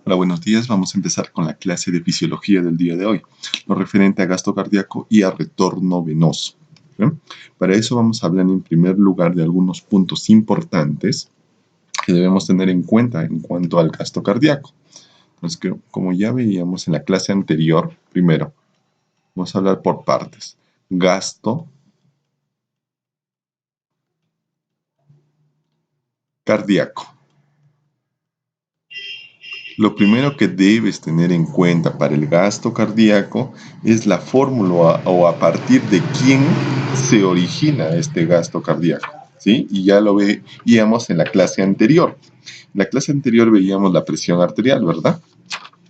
Hola, buenos días. Vamos a empezar con la clase de fisiología del día de hoy, lo referente a gasto cardíaco y a retorno venoso. ¿Bien? Para eso vamos a hablar en primer lugar de algunos puntos importantes que debemos tener en cuenta en cuanto al gasto cardíaco. Entonces, como ya veíamos en la clase anterior, primero, vamos a hablar por partes. Gasto cardíaco. Lo primero que debes tener en cuenta para el gasto cardíaco es la fórmula o a partir de quién se origina este gasto cardíaco, ¿sí? Y ya lo veíamos en la clase anterior. En la clase anterior veíamos la presión arterial, ¿verdad?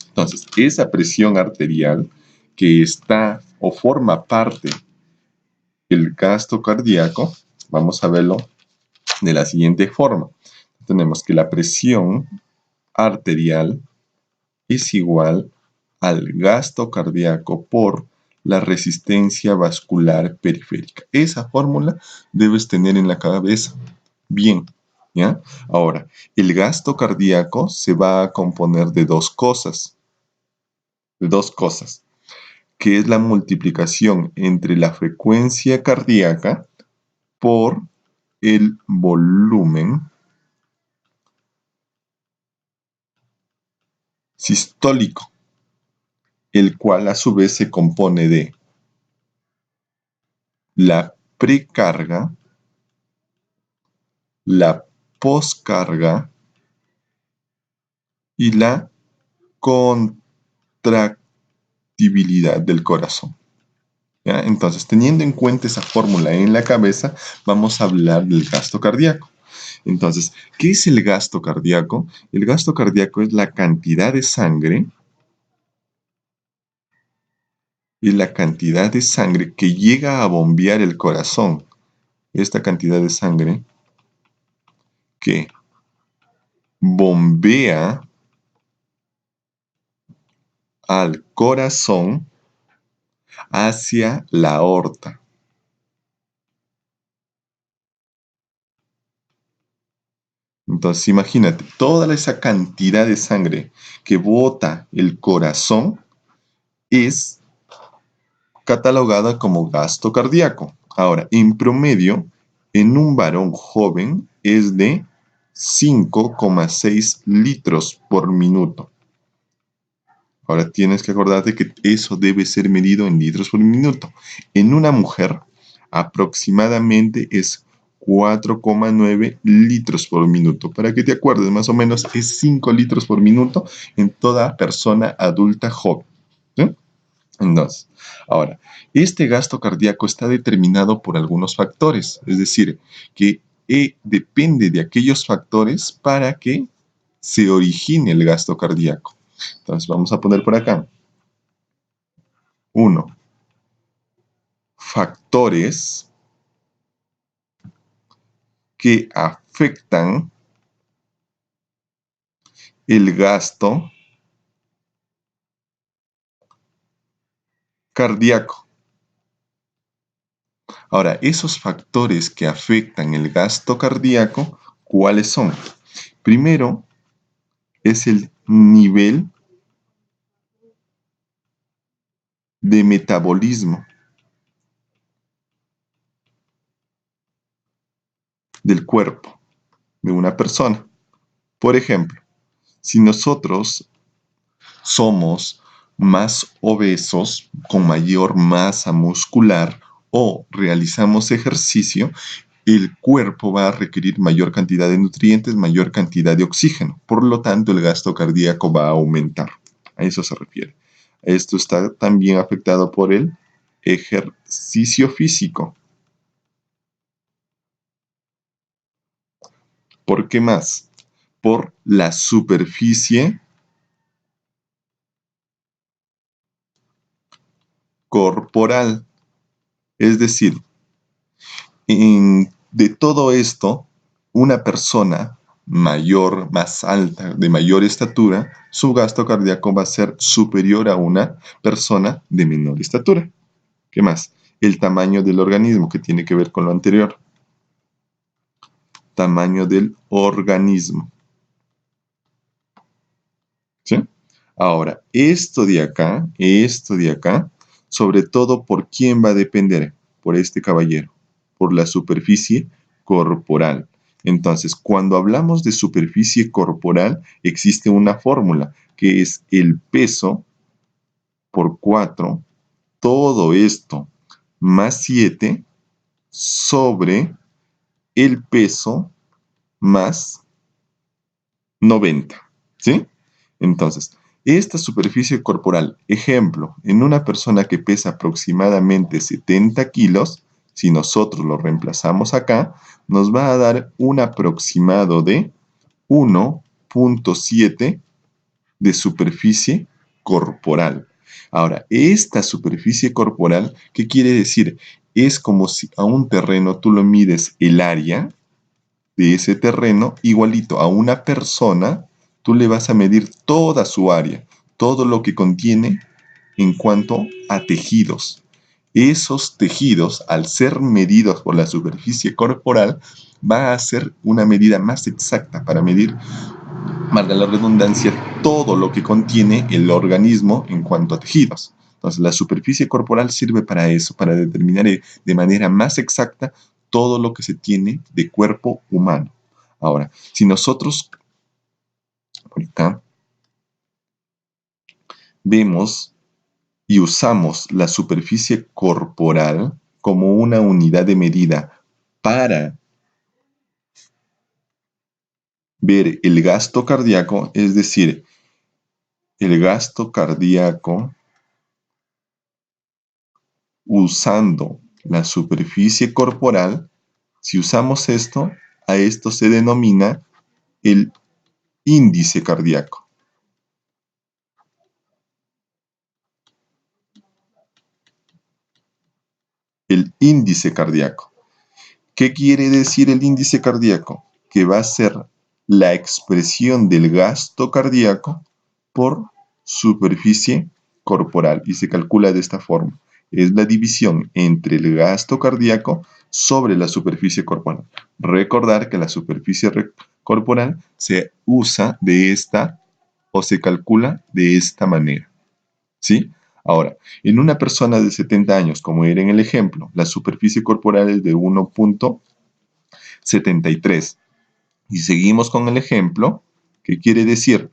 Entonces, esa presión arterial que está o forma parte del gasto cardíaco, vamos a verlo de la siguiente forma. Tenemos que la presión arterial es igual al gasto cardíaco por la resistencia vascular periférica. Esa fórmula debes tener en la cabeza. Bien, ¿ya? Ahora, el gasto cardíaco se va a componer de dos cosas, que es la multiplicación entre la frecuencia cardíaca por el volumen sistólico, el cual a su vez se compone de la precarga, la poscarga y la contractibilidad del corazón. ¿Ya? Entonces, teniendo en cuenta esa fórmula en la cabeza, vamos a hablar del gasto cardíaco. Entonces, ¿qué es el gasto cardíaco? El gasto cardíaco es la cantidad de sangre que llega a bombear el corazón. Esta cantidad de sangre que bombea al corazón hacia la aorta. Entonces imagínate, toda esa cantidad de sangre que bota el corazón es catalogada como gasto cardíaco. Ahora, en promedio, en un varón joven es de 5,6 litros por minuto. Ahora tienes que acordarte que eso debe ser medido en litros por minuto. En una mujer, aproximadamente es 4,9 litros por minuto. Para que te acuerdes, más o menos es 5 litros por minuto en toda persona adulta joven. ¿Sí? Entonces, ahora, este gasto cardíaco está determinado por algunos factores, es decir, que depende de aquellos factores para que se origine el gasto cardíaco. Entonces, vamos a poner por acá. 1. Factores que afectan el gasto cardíaco. Ahora, esos factores que afectan el gasto cardíaco, ¿cuáles son? Primero, es el nivel de metabolismo del cuerpo de una persona. Por ejemplo, si nosotros somos más obesos, con mayor masa muscular o realizamos ejercicio, el cuerpo va a requerir mayor cantidad de nutrientes, mayor cantidad de oxígeno. Por lo tanto, el gasto cardíaco va a aumentar. A eso se refiere. Esto está también afectado por el ejercicio físico. ¿Por qué más? Por la superficie corporal. Es decir, de todo esto, una persona mayor, más alta, de mayor estatura, su gasto cardíaco va a ser superior a una persona de menor estatura. ¿Qué más? El tamaño del organismo, que tiene que ver con lo anterior. Tamaño del organismo. ¿Sí? Ahora, esto de acá, sobre todo, ¿por quién va a depender? Por este caballero, por la superficie corporal. Entonces, cuando hablamos de superficie corporal, existe una fórmula que es el peso por 4, todo esto más 7 sobre el peso más 90, ¿sí? Entonces, esta superficie corporal, ejemplo, en una persona que pesa aproximadamente 70 kilos, si nosotros lo reemplazamos acá, nos va a dar un aproximado de 1,7 de superficie corporal. Ahora, esta superficie corporal, ¿qué quiere decir? Es como si a un terreno tú lo mides el área de ese terreno, igualito a una persona, tú le vas a medir toda su área, todo lo que contiene en cuanto a tejidos. Esos tejidos, al ser medidos por la superficie corporal, va a ser una medida más exacta para medir, marca la redundancia, todo lo que contiene el organismo en cuanto a tejidos. Entonces, la superficie corporal sirve para eso, para determinar de manera más exacta todo lo que se tiene de cuerpo humano. Ahora, si nosotros ahorita vemos y usamos la superficie corporal como una unidad de medida para ver el gasto cardíaco, es decir, el gasto cardíaco usando la superficie corporal, si usamos esto, a esto se denomina el índice cardíaco. El índice cardíaco. ¿Qué quiere decir el índice cardíaco? Que va a ser la expresión del gasto cardíaco por superficie corporal y se calcula de esta forma. Es la división entre el gasto cardíaco sobre la superficie corporal. Recordar que la superficie corporal se usa de esta o se calcula de esta manera. ¿Sí? Ahora, en una persona de 70 años, como era en el ejemplo, la superficie corporal es de 1,73. Y seguimos con el ejemplo, que quiere decir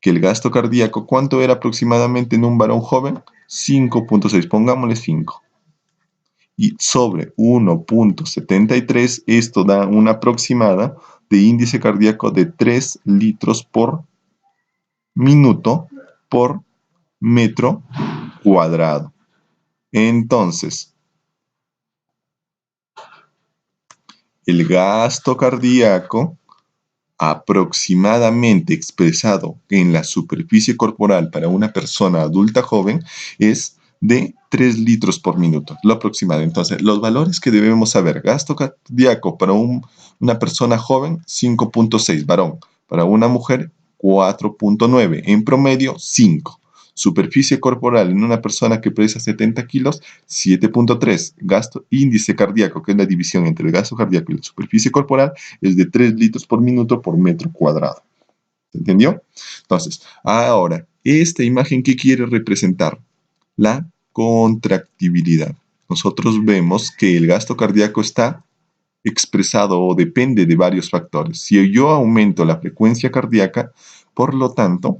que el gasto cardíaco, ¿cuánto era aproximadamente en un varón joven? 5,6, pongámosle 5. Y sobre 1,73, esto da una aproximada de índice cardíaco de 3 litros por minuto por metro cuadrado. Entonces, el gasto cardíaco aproximadamente expresado en la superficie corporal para una persona adulta joven es de 3 litros por minuto, lo aproximado. Entonces, los valores que debemos saber: gasto cardíaco para una persona joven, 5,6, varón; para una mujer, 4,9, en promedio, 5. Superficie corporal en una persona que pesa 70 kilos, 7,3. Gasto índice cardíaco, que es la división entre el gasto cardíaco y la superficie corporal, es de 3 litros por minuto por metro cuadrado. ¿Se entendió? Entonces, ahora, esta imagen, ¿qué quiere representar? La contractibilidad. Nosotros vemos que el gasto cardíaco está expresado o depende de varios factores. Si yo aumento la frecuencia cardíaca, por lo tanto,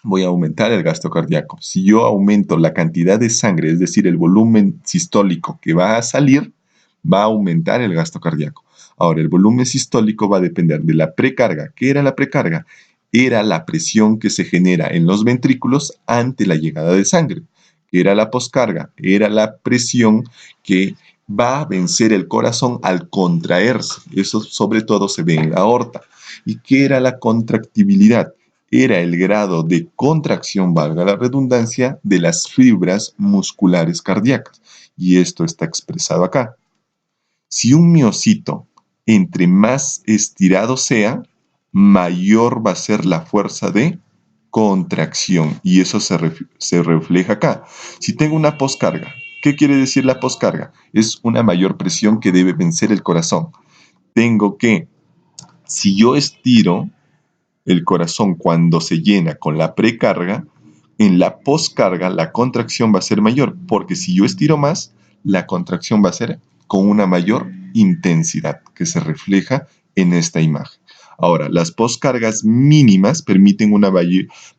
voy a aumentar el gasto cardíaco. Si yo aumento la cantidad de sangre, es decir, el volumen sistólico que va a salir, va a aumentar el gasto cardíaco. Ahora, el volumen sistólico va a depender de la precarga. ¿Qué era la precarga? Era la presión que se genera en los ventrículos ante la llegada de sangre. ¿Qué era la poscarga? Era la presión que va a vencer el corazón al contraerse. Eso sobre todo se ve en la aorta. ¿Y qué era la contractibilidad? Era el grado de contracción, valga la redundancia, de las fibras musculares cardíacas. Y esto está expresado acá. Si un miocito, entre más estirado sea, mayor va a ser la fuerza de contracción. Y eso se refleja acá. Si tengo una poscarga, ¿qué quiere decir la poscarga? Es una mayor presión que debe vencer el corazón. Tengo que, si yo estiro el corazón cuando se llena con la precarga, En la poscarga la contracción va a ser mayor, porque si yo estiro más, la contracción va a ser con una mayor intensidad, que se refleja en esta imagen. Ahora, las poscargas mínimas permiten una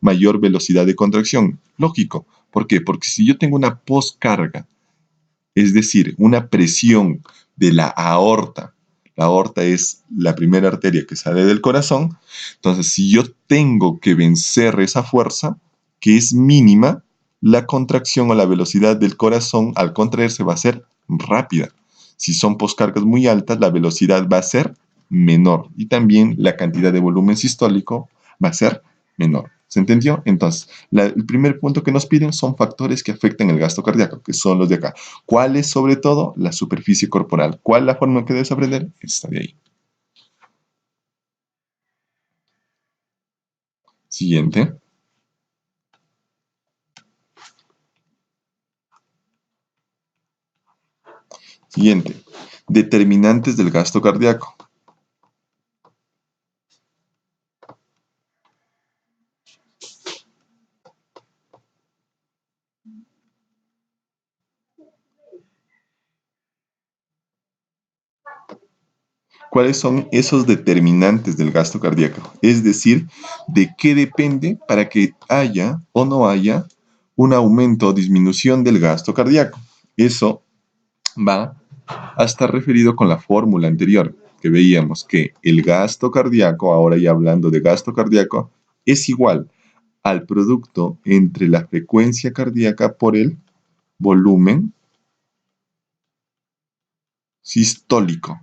mayor velocidad de contracción. Lógico. ¿Por qué? Porque si yo tengo una poscarga, es decir, una presión de la aorta es la primera arteria que sale del corazón, entonces si yo tengo que vencer esa fuerza, que es mínima, la contracción o la velocidad del corazón al contraerse va a ser rápida. Si son poscargas muy altas, la velocidad va a ser menor y también la cantidad de volumen sistólico va a ser menor. ¿Se entendió? Entonces, el primer punto que nos piden son factores que afectan el gasto cardíaco, que son los de acá. ¿Cuál es sobre todo? La superficie corporal. ¿Cuál es la forma que debes aprender? Esta de ahí. Siguiente. Siguiente. Determinantes del gasto cardíaco. ¿Cuáles son esos determinantes del gasto cardíaco? Es decir, de qué depende para que haya o no haya un aumento o disminución del gasto cardíaco. Eso va a estar referido con la fórmula anterior, que veíamos que el gasto cardíaco, ahora ya hablando de gasto cardíaco, es igual al producto entre la frecuencia cardíaca por el volumen sistólico.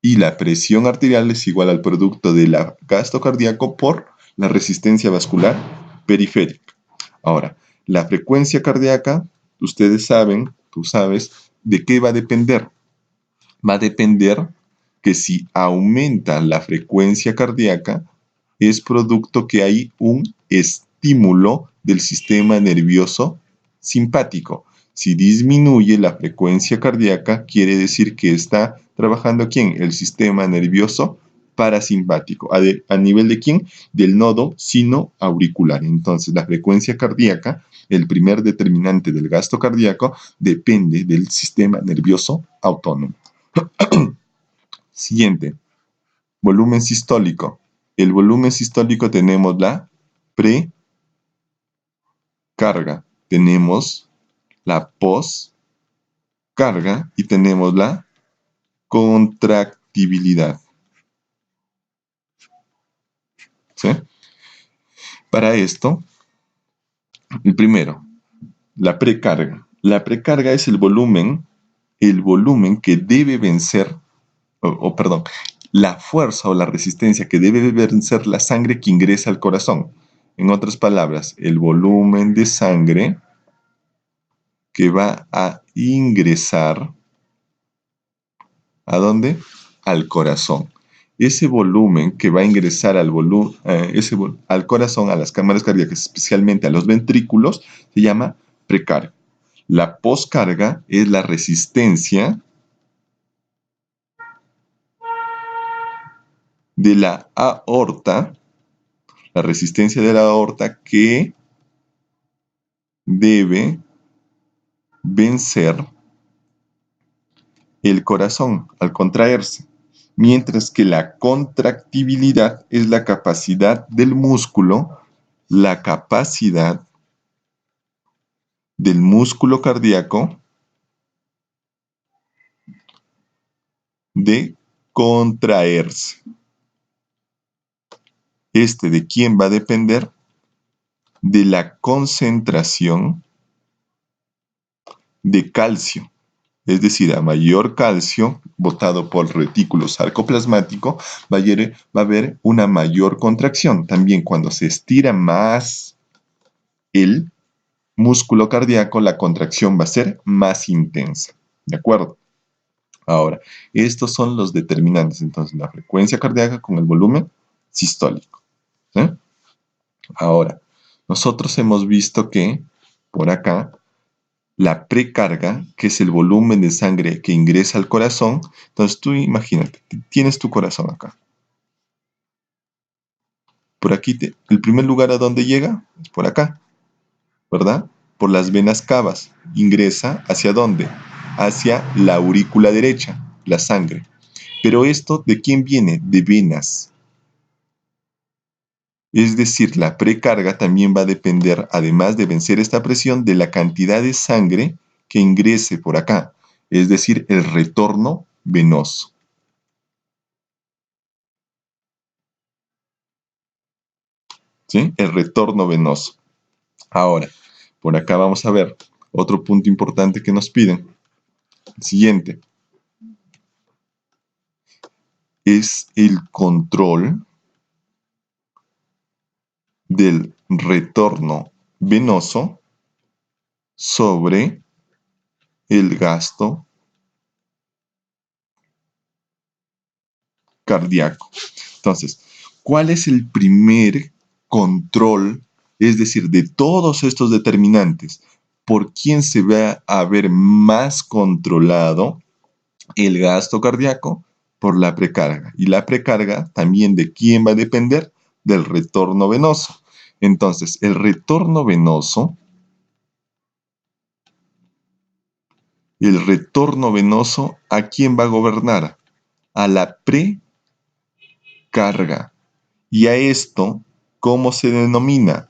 Y la presión arterial es igual al producto del gasto cardíaco por la resistencia vascular periférica. Ahora, la frecuencia cardíaca, ustedes saben, tú sabes, ¿de qué va a depender? Va a depender que si aumenta la frecuencia cardíaca, es producto que hay un estímulo del sistema nervioso simpático. Si disminuye la frecuencia cardíaca, quiere decir que está trabajando ¿quién? El sistema nervioso parasimpático. ¿A nivel de quién? Del nodo sinoauricular. Entonces, la frecuencia cardíaca, el primer determinante del gasto cardíaco, depende del sistema nervioso autónomo. Siguiente, volumen sistólico. El volumen sistólico tenemos la precarga, tenemos la poscarga y tenemos la contractibilidad. ¿Sí? Para esto, el primero, la precarga. La precarga es el volumen que debe vencer, perdón, la fuerza o la resistencia que debe vencer la sangre que ingresa al corazón. En otras palabras, el volumen de sangre que va a ingresar, ¿a dónde? Al corazón. Ese volumen que va a ingresar al corazón, a las cámaras cardíacas, especialmente a los ventrículos, se llama precarga. La poscarga es la resistencia de la aorta, que debe vencer el corazón al contraerse, mientras que la contractibilidad es la capacidad del músculo, cardíaco de contraerse. ¿De quién va a depender? De la concentración de calcio. Es decir, a mayor calcio botado por el retículo sarcoplasmático, va a haber una mayor contracción. También cuando se estira más el músculo cardíaco, la contracción va a ser más intensa. ¿De acuerdo? Ahora, estos son los determinantes. Entonces, la frecuencia cardíaca con el volumen sistólico. ¿Sí? Ahora, nosotros hemos visto que por acá la precarga, que es el volumen de sangre que ingresa al corazón. Entonces tú imagínate, tienes tu corazón acá. Por aquí, el primer lugar a donde llega es por acá. ¿verdad? Por las venas cavas. Ingresa ¿hacia dónde? Hacia la aurícula derecha, la sangre. Pero esto, ¿de quién viene? De venas. Es decir, la precarga también va a depender, además de vencer esta presión, de la cantidad de sangre que ingrese por acá. Es decir, el retorno venoso. ¿Sí? El retorno venoso. Ahora, por acá vamos a ver otro punto importante que nos piden. Siguiente. Es el control del retorno venoso sobre el gasto cardíaco. Entonces, ¿cuál es el primer control? Es decir, de todos estos determinantes, ¿por quién se va a ver más controlado el gasto cardíaco? Por la precarga. Y la precarga también de quién va a depender, del retorno venoso. Entonces, el retorno venoso, ¿a quién va a gobernar? A la precarga. Y a esto, ¿cómo se denomina?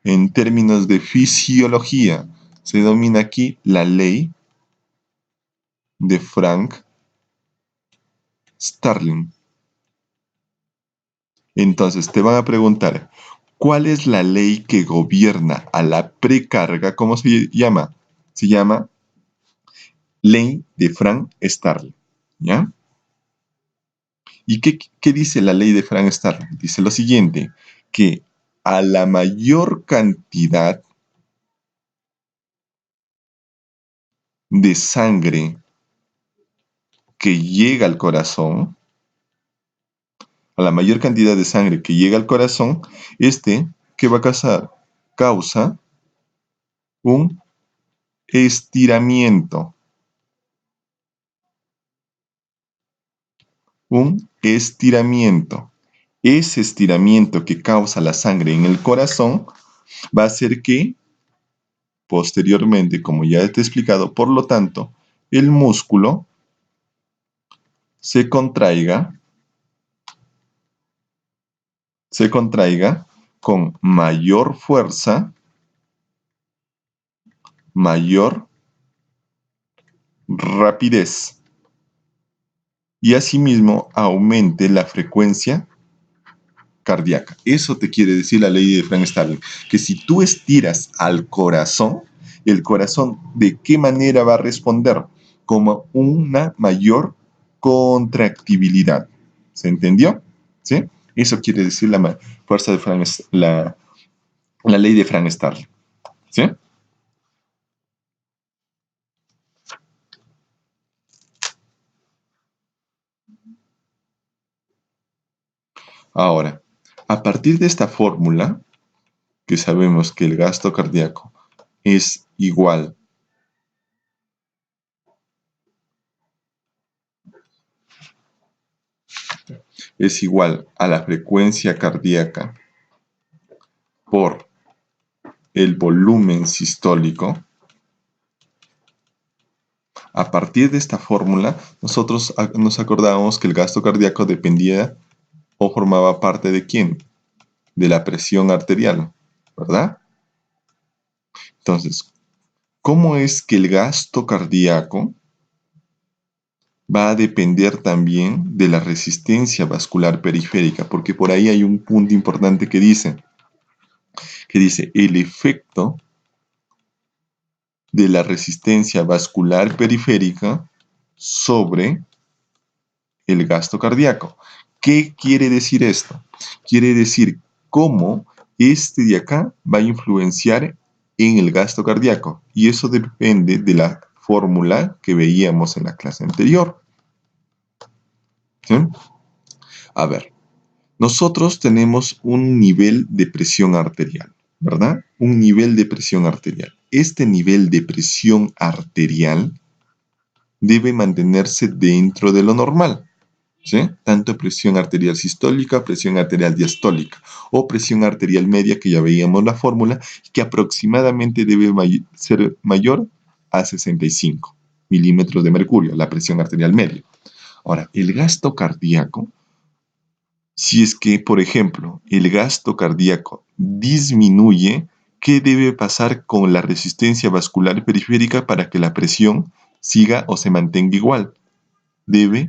En términos de fisiología, se denomina aquí la ley de Frank-Starling. Entonces te van a preguntar, ¿cuál es la ley que gobierna a la precarga? ¿Cómo se llama? Se llama ley de Frank-Starling. ¿Ya? ¿Y qué dice la ley de Frank-Starling? Dice lo siguiente, que a la mayor cantidad de sangre que llega al corazón, a la mayor cantidad de sangre que llega al corazón, ¿qué va a causar? Causa un estiramiento. Un estiramiento. Ese estiramiento que causa la sangre en el corazón va a hacer que, posteriormente, como ya te he explicado, por lo tanto, el músculo se contraiga con mayor fuerza, mayor rapidez y asimismo aumente la frecuencia cardíaca. Eso te quiere decir la ley de Frank-Starling, que si tú estiras al corazón, el corazón ¿de qué manera va a responder? Como una mayor contractibilidad. ¿Se entendió? ¿Sí? Eso quiere decir la fuerza de la ley de Frank-Starling. ¿Sí? Ahora, a partir de esta fórmula, que sabemos que el gasto cardíaco es igual a la frecuencia cardíaca por el volumen sistólico. A partir de esta fórmula, nosotros nos acordábamos que el gasto cardíaco dependía o formaba parte de quién? De la presión arterial, ¿verdad? Entonces, ¿cómo es que el gasto cardíaco va a depender también de la resistencia vascular periférica? Porque por ahí hay un punto importante que dice el efecto de la resistencia vascular periférica sobre el gasto cardíaco. ¿Qué quiere decir esto? Quiere decir cómo este de acá va a influenciar en el gasto cardíaco. Y eso depende de la fórmula que veíamos en la clase anterior. ¿Sí? A ver, nosotros tenemos un nivel de presión arterial, ¿verdad? Un nivel de presión arterial. Este nivel de presión arterial debe mantenerse dentro de lo normal. ¿sí? Tanto presión arterial sistólica, presión arterial diastólica o presión arterial media, que ya veíamos la fórmula, que aproximadamente debe ser mayor a 65 milímetros de mercurio, la presión arterial media. Ahora, el gasto cardíaco, si es que, por ejemplo, el gasto cardíaco disminuye, ¿qué debe pasar con la resistencia vascular periférica para que la presión siga o se mantenga igual? Debe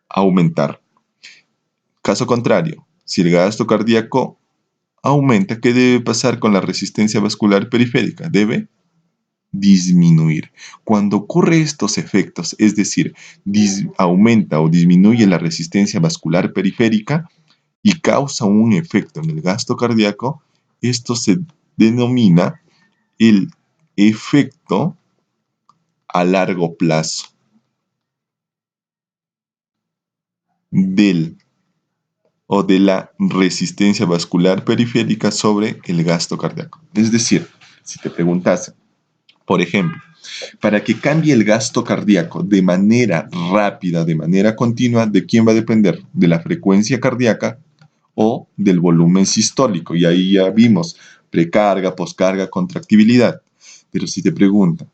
aumentar. Caso contrario, si el gasto cardíaco aumenta, ¿qué debe pasar con la resistencia vascular periférica? Debe disminuir. Cuando ocurre estos efectos, es decir, aumenta o disminuye la resistencia vascular periférica y causa un efecto en el gasto cardíaco, esto se denomina el efecto a largo plazo del o de la resistencia vascular periférica sobre el gasto cardíaco. Es decir, si te preguntase, por ejemplo, para que cambie el gasto cardíaco de manera rápida, de manera continua, ¿de quién va a depender? ¿De la frecuencia cardíaca o del volumen sistólico? Y ahí ya vimos precarga, poscarga, contractibilidad. Pero si te preguntan,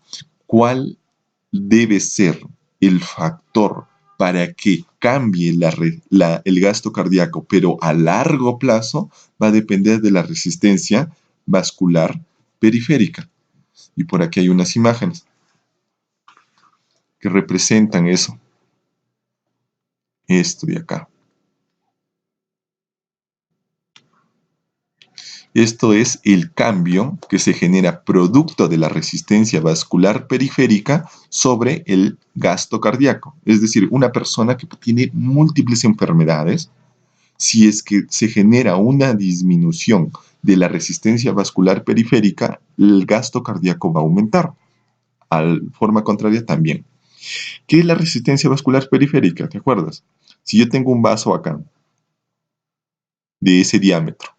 ¿cuál debe ser el factor para que cambie el gasto cardíaco, pero a largo plazo va a depender de la resistencia vascular periférica? Y por aquí hay unas imágenes que representan eso, esto de acá. Esto es el cambio que se genera producto de la resistencia vascular periférica sobre el gasto cardíaco. Es decir, una persona que tiene múltiples enfermedades, si es que se genera una disminución de la resistencia vascular periférica, el gasto cardíaco va a aumentar. De forma contraria también. ¿Qué es la resistencia vascular periférica? ¿Te acuerdas? Si yo tengo un vaso acá, de ese diámetro,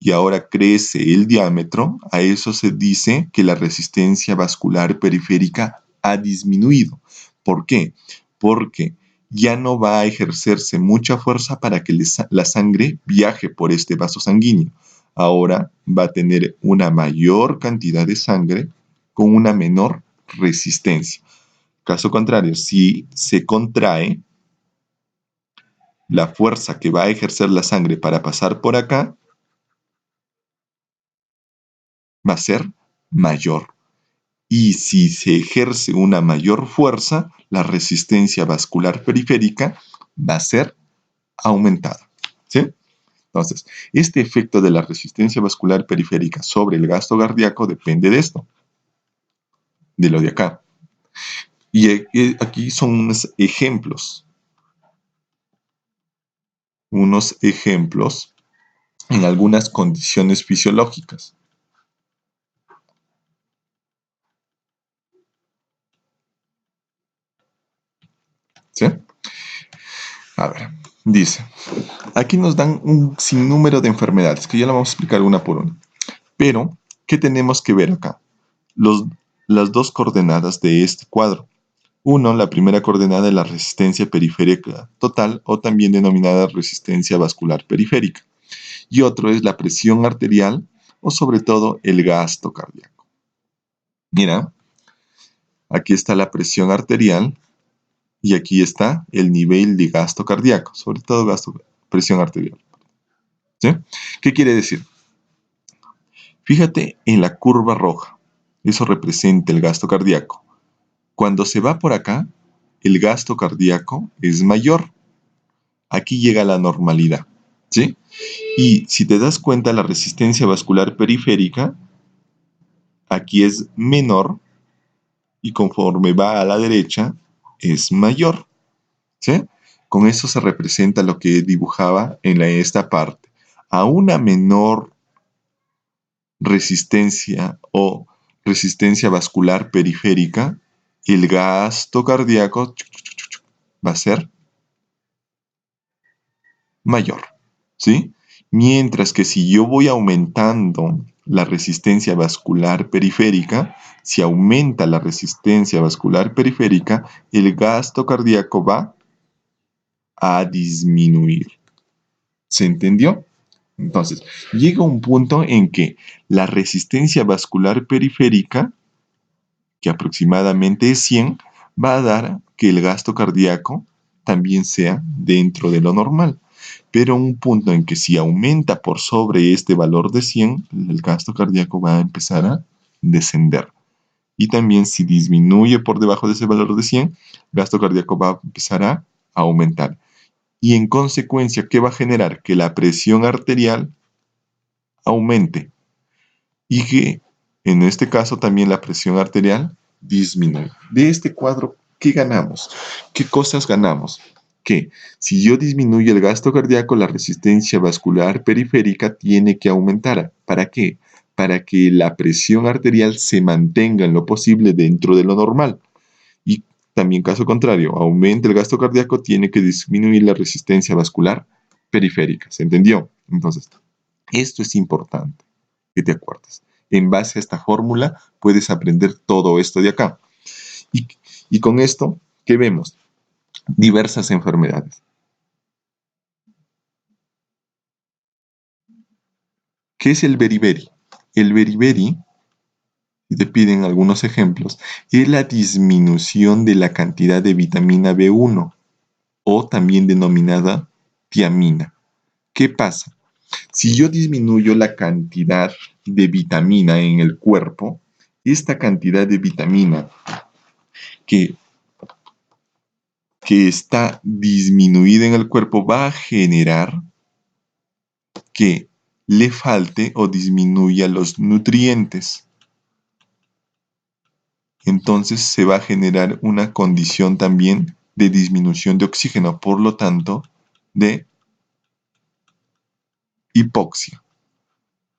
y ahora crece el diámetro, a eso se dice que la resistencia vascular periférica ha disminuido. ¿Por qué? Porque ya no va a ejercerse mucha fuerza para que la sangre viaje por este vaso sanguíneo. Ahora va a tener una mayor cantidad de sangre con una menor resistencia. Caso contrario, si se contrae, la fuerza que va a ejercer la sangre para pasar por acá va a ser mayor. Y si se ejerce una mayor fuerza, la resistencia vascular periférica va a ser aumentada. ¿Sí? Entonces, este efecto de la resistencia vascular periférica sobre el gasto cardíaco depende de esto, de lo de acá. Y aquí son unos ejemplos en algunas condiciones fisiológicas. ¿Sí? A ver, dice, aquí nos dan un sinnúmero de enfermedades, que ya lo vamos a explicar una por una. Pero, ¿qué tenemos que ver acá? Las dos coordenadas de este cuadro. Uno, la primera coordenada es la resistencia periférica total o también denominada resistencia vascular periférica. Y otro es la presión arterial o sobre todo el gasto cardíaco. Mira, aquí está la presión arterial y aquí está el nivel de gasto cardíaco, sobre todo presión arterial. ¿Sí? ¿Qué quiere decir? Fíjate en la curva roja. Eso representa el gasto cardíaco. Cuando se va por acá, el gasto cardíaco es mayor. Aquí llega la normalidad, ¿sí? Y si te das cuenta, la resistencia vascular periférica aquí es menor y conforme va a la derecha es mayor, ¿sí? Con eso se representa lo que dibujaba en esta parte. A una menor resistencia o resistencia vascular periférica, el gasto cardíaco va a ser mayor, ¿sí? Mientras que si yo voy aumentando la resistencia vascular periférica, si aumenta la resistencia vascular periférica, el gasto cardíaco va a disminuir. ¿Se entendió? Entonces, llega un punto en que la resistencia vascular periférica, que aproximadamente es 100, va a dar que el gasto cardíaco también sea dentro de lo normal. Pero un punto en que si aumenta por sobre este valor de 100, el gasto cardíaco va a empezar a descender. Y también si disminuye por debajo de ese valor de 100, el gasto cardíaco va a empezar a aumentar. Y en consecuencia, ¿qué va a generar? Que la presión arterial aumente y que en este caso también la presión arterial disminuye. De este cuadro, ¿qué ganamos? ¿Qué cosas ganamos? Que si yo disminuyo el gasto cardíaco, la resistencia vascular periférica tiene que aumentar. ¿Para qué? Para que la presión arterial se mantenga en lo posible dentro de lo normal. Y también caso contrario, aumenta el gasto cardíaco, tiene que disminuir la resistencia vascular periférica. ¿Se entendió? Entonces, esto es importante que te acuerdes. En base a esta fórmula puedes aprender todo esto de acá. Y con esto, ¿qué vemos? Diversas enfermedades. ¿Qué es el beriberi? El beriberi, si te piden algunos ejemplos, es la disminución de la cantidad de vitamina B1 o también denominada tiamina. ¿Qué pasa? Si yo disminuyo la cantidad de vitamina en el cuerpo, esta cantidad de vitamina que está disminuida en el cuerpo va a generar que le falte o disminuya los nutrientes. Entonces se va a generar una condición también de disminución de oxígeno, por lo tanto, de hipoxia.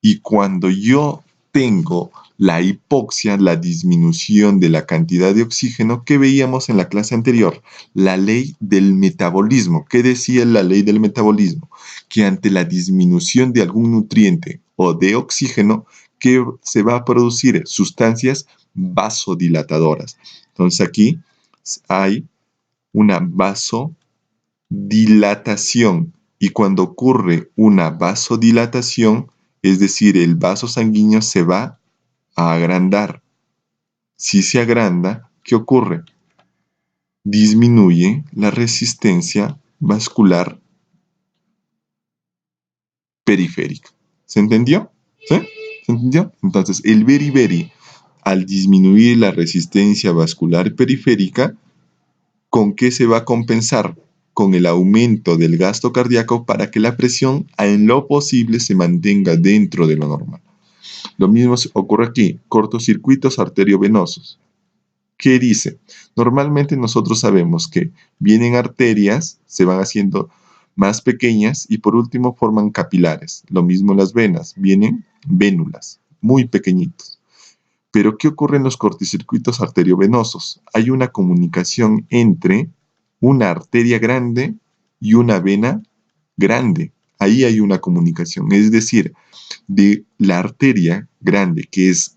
Y cuando yo tengo la hipoxia, la disminución de la cantidad de oxígeno que veíamos en la clase anterior, la ley del metabolismo. ¿Qué decía la ley del metabolismo? Que ante la disminución de algún nutriente o de oxígeno, ¿qué se va a producir? Sustancias vasodilatadoras. Entonces aquí hay una vasodilatación. Y cuando ocurre una vasodilatación, es decir, el vaso sanguíneo se va a agrandar. Si se agranda, ¿qué ocurre? Disminuye la resistencia vascular periférica. ¿Se entendió? ¿Sí? ¿Se entendió? Entonces, el beriberi, al disminuir la resistencia vascular periférica, ¿con qué se va a compensar? Con el aumento del gasto cardíaco para que la presión en lo posible se mantenga dentro de lo normal. Lo mismo ocurre aquí, cortocircuitos arteriovenosos. ¿Qué dice? Normalmente nosotros sabemos que vienen arterias, se van haciendo más pequeñas y por último forman capilares. Lo mismo las venas, vienen vénulas, muy pequeñitos. Pero ¿qué ocurre en los cortocircuitos arteriovenosos? Hay una comunicación entre una arteria grande y una vena grande. Ahí hay una comunicación, es decir, de la arteria grande, que es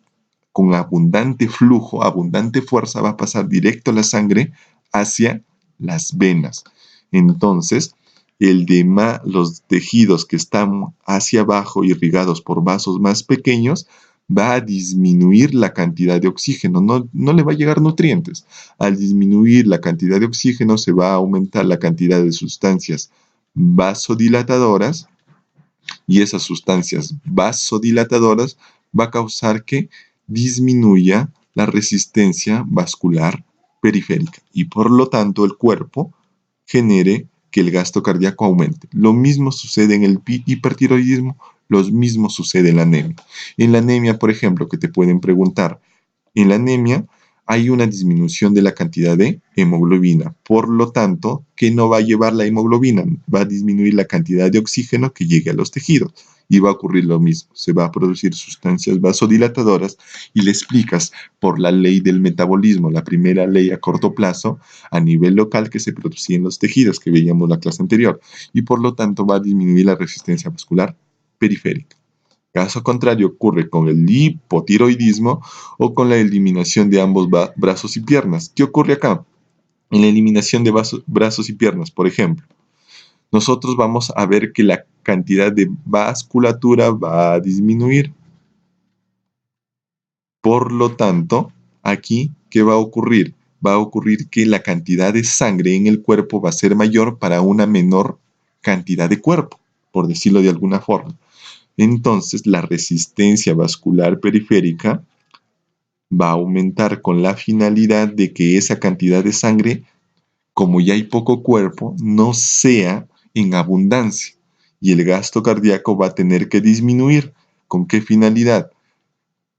con abundante flujo, abundante fuerza, va a pasar directo la sangre hacia las venas. Entonces, los tejidos que están hacia abajo, irrigados por vasos más pequeños, va a disminuir la cantidad de oxígeno, no le va a llegar nutrientes. Al disminuir la cantidad de oxígeno, se va a aumentar la cantidad de sustancias vasodilatadoras y esas sustancias vasodilatadoras va a causar que disminuya la resistencia vascular periférica y por lo tanto el cuerpo genere que el gasto cardíaco aumente. Lo mismo sucede en el hipertiroidismo, lo mismo sucede en la anemia. En la anemia, por ejemplo, que te pueden preguntar, en la anemia hay una disminución de la cantidad de hemoglobina. Por lo tanto, ¿qué no va a llevar la hemoglobina? Va a disminuir la cantidad de oxígeno que llegue a los tejidos. y va a ocurrir lo mismo. Se va a producir sustancias vasodilatadoras y le explicas por la ley del metabolismo, la primera ley a corto plazo a nivel local que se producía en los tejidos que veíamos en la clase anterior y por lo tanto va a disminuir la resistencia vascular periférica. Caso contrario ocurre con el hipotiroidismo o con la eliminación de ambos brazos y piernas. ¿Qué ocurre acá? En la eliminación de brazos y piernas, por ejemplo, nosotros vamos a ver que la cantidad de vasculatura va a disminuir. Por lo tanto, aquí, ¿qué va a ocurrir? Va a ocurrir que la cantidad de sangre en el cuerpo va a ser mayor para una menor cantidad de cuerpo, por decirlo de alguna forma. Entonces, la resistencia vascular periférica va a aumentar con la finalidad de que esa cantidad de sangre, como ya hay poco cuerpo, no sea en abundancia y el gasto cardíaco va a tener que disminuir. ¿Con qué finalidad?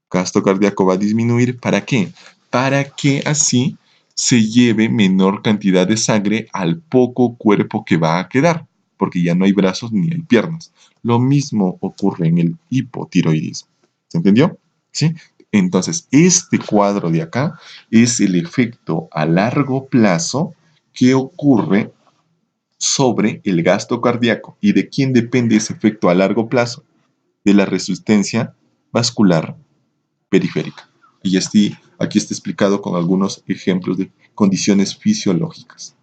Gasto cardíaco va a disminuir. ¿Para qué? Para que así se lleve menor cantidad de sangre al poco cuerpo que va a quedar, porque ya no hay brazos ni hay piernas. Lo mismo ocurre en el hipotiroidismo. ¿Se entendió? ¿Sí? Entonces, este cuadro de acá es el efecto a largo plazo que ocurre sobre el gasto cardíaco. ¿Y de quién depende ese efecto a largo plazo? De la resistencia vascular periférica. Y aquí está explicado con algunos ejemplos de condiciones fisiológicas.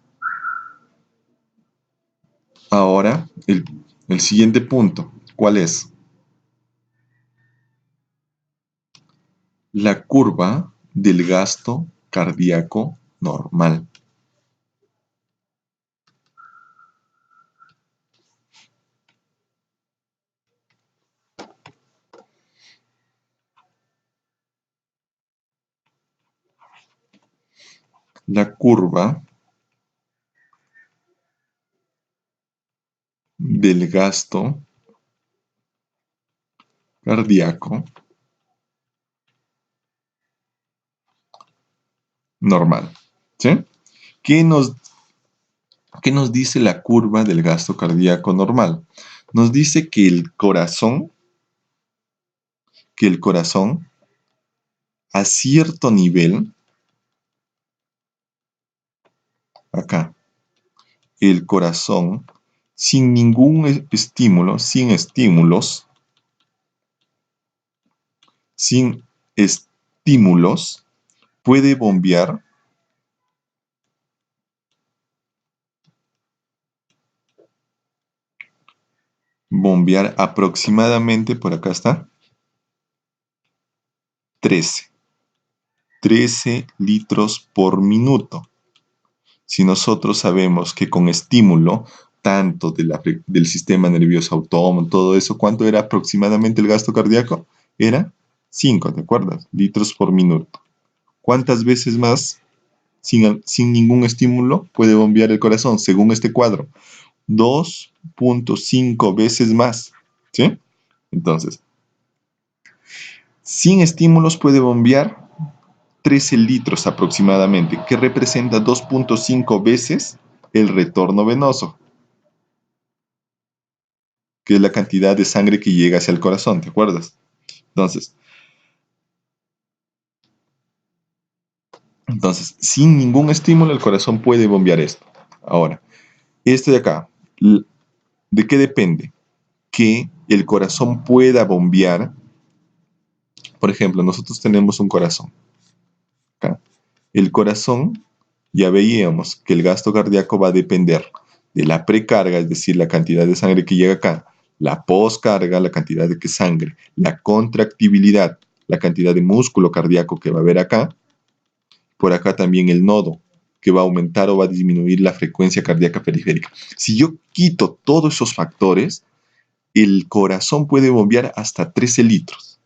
Ahora, el siguiente punto, ¿cuál es? La curva del gasto cardíaco normal. La curva del gasto cardíaco normal. ¿Sí? ¿Qué nos dice la curva del gasto cardíaco normal? Nos dice que el corazón a cierto nivel, acá, el corazón sin ningún estímulo, sin estímulos, puede bombear aproximadamente, por acá está, 13 litros por minuto. Si nosotros sabemos que con estímulo, tanto del sistema nervioso autónomo, todo eso, ¿cuánto era aproximadamente el gasto cardíaco? Era 5, ¿te acuerdas? Litros por minuto. ¿Cuántas veces más, sin ningún estímulo, puede bombear el corazón, según este cuadro? 2.5 veces más, ¿sí? Entonces, sin estímulos puede bombear 13 litros aproximadamente, que representa 2.5 veces el retorno venoso, que es la cantidad de sangre que llega hacia el corazón, ¿te acuerdas? Entonces, sin ningún estímulo el corazón puede bombear esto. Ahora, este de acá, ¿de qué depende? Que el corazón pueda bombear. Por ejemplo, nosotros tenemos un corazón. Acá. El corazón, ya veíamos que el gasto cardíaco va a depender de la precarga, es decir, la cantidad de sangre que llega acá, la poscarga, la cantidad de sangre, la contractibilidad, la cantidad de músculo cardíaco que va a haber acá, por acá también el nodo, que va a aumentar o va a disminuir la frecuencia cardíaca periférica. Si yo quito todos esos factores, el corazón puede bombear hasta 13 litros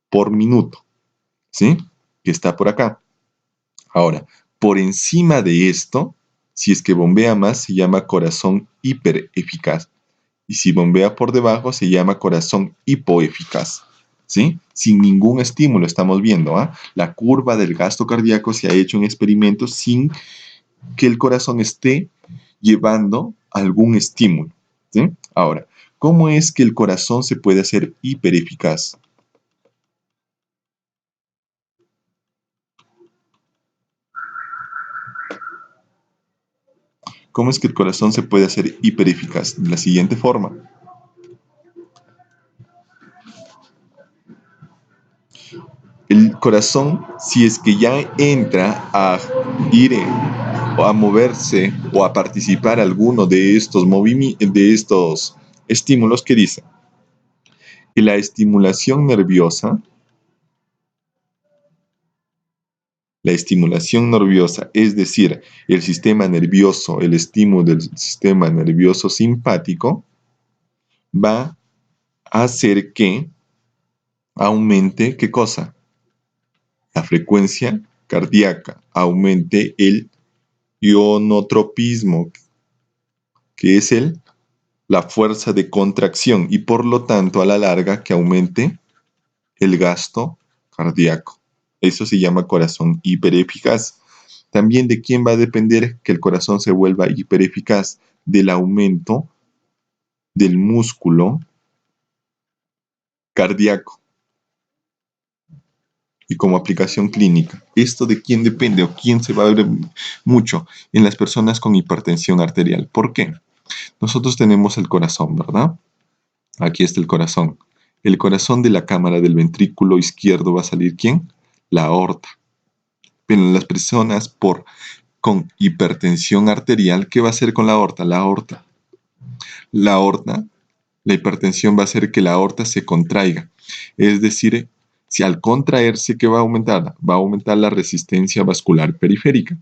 por minuto, ¿sí? Que está por acá. Ahora, por encima de esto, si es que bombea más, se llama corazón hipereficaz. Y si bombea por debajo, se llama corazón hipoeficaz. ¿Sí? Sin ningún estímulo estamos viendo. La curva del gasto cardíaco se ha hecho en experimentos sin que el corazón esté llevando algún estímulo. ¿Sí? Ahora, ¿Cómo es que el corazón se puede hacer hipereficaz? ¿Cómo es que el corazón se puede hacer hipereficaz? De la siguiente forma. El corazón, si es que ya entra a ir o a moverse o a participar alguno de estos de estos estímulos, que dice que la estimulación nerviosa, es decir, el sistema nervioso, el estímulo del sistema nervioso simpático, va a hacer que aumente, ¿qué cosa? La frecuencia cardíaca, aumente el ionotropismo, que es la fuerza de contracción, y por lo tanto a la larga que aumente el gasto cardíaco. Eso se llama corazón hipereficaz. También de quién va a depender que el corazón se vuelva hipereficaz, del aumento del músculo cardíaco. Y como aplicación clínica, ¿esto de quién depende o quién se va a ver mucho? En las personas con hipertensión arterial. ¿Por qué? Nosotros tenemos el corazón, ¿verdad? Aquí está el corazón. El corazón de la cámara del ventrículo izquierdo va a salir ¿quién? La aorta. Pero en las personas con hipertensión arterial, ¿qué va a hacer con la aorta? La aorta, la hipertensión va a hacer que la aorta se contraiga. Es decir, si al contraerse, ¿qué va a aumentar? Va a aumentar la resistencia vascular periférica.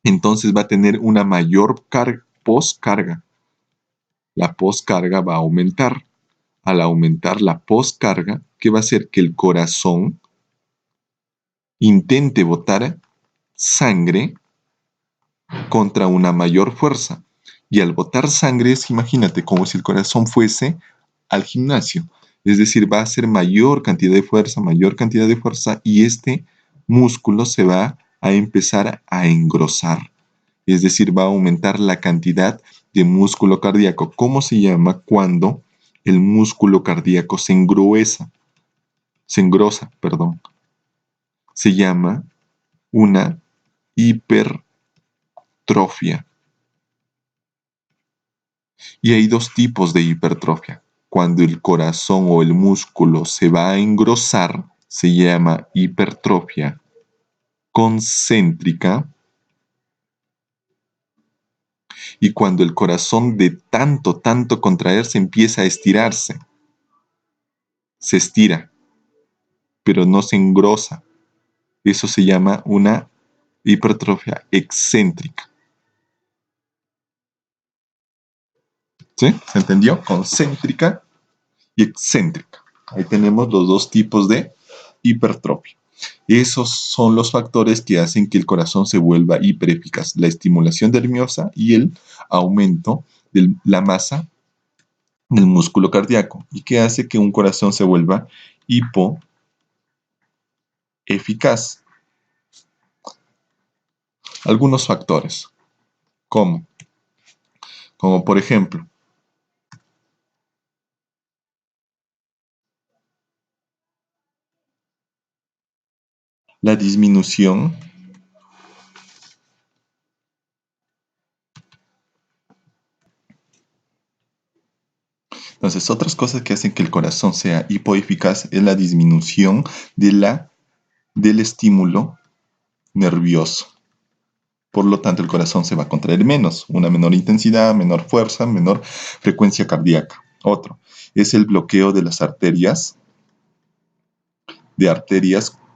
Entonces va a tener una mayor poscarga. La poscarga va a aumentar. Al aumentar la poscarga, ¿qué va a hacer? Que el corazón intente botar sangre contra una mayor fuerza. Y al botar sangre es, imagínate, como si el corazón fuese al gimnasio. Es decir, va a hacer mayor cantidad de fuerza, y este músculo se va a empezar a engrosar. Es decir, va a aumentar la cantidad de músculo cardíaco. ¿Cómo se llama cuando el músculo cardíaco se engruesa? Se engrosa, perdón. Se llama una hipertrofia. Y hay dos tipos de hipertrofia. Cuando el corazón o el músculo se va a engrosar, se llama hipertrofia concéntrica. Y cuando el corazón de tanto contraerse empieza a estirarse, se estira, pero no se engrosa. Eso se llama una hipertrofia excéntrica. ¿Sí? ¿Se entendió? Concéntrica y excéntrica. Ahí tenemos los dos tipos de hipertrofia. Esos son los factores que hacen que el corazón se vuelva hipereficaz: la estimulación nerviosa y el aumento de la masa del músculo cardíaco. ¿Y qué hace que un corazón se vuelva hipoeficaz? Algunos factores, como, como por ejemplo, la disminución Entonces, otras cosas que hacen que el corazón sea hipoeficaz es la disminución del estímulo nervioso. Por lo tanto, el corazón se va a contraer menos, una menor intensidad, menor fuerza, menor frecuencia cardíaca. Otro es el bloqueo de las arterias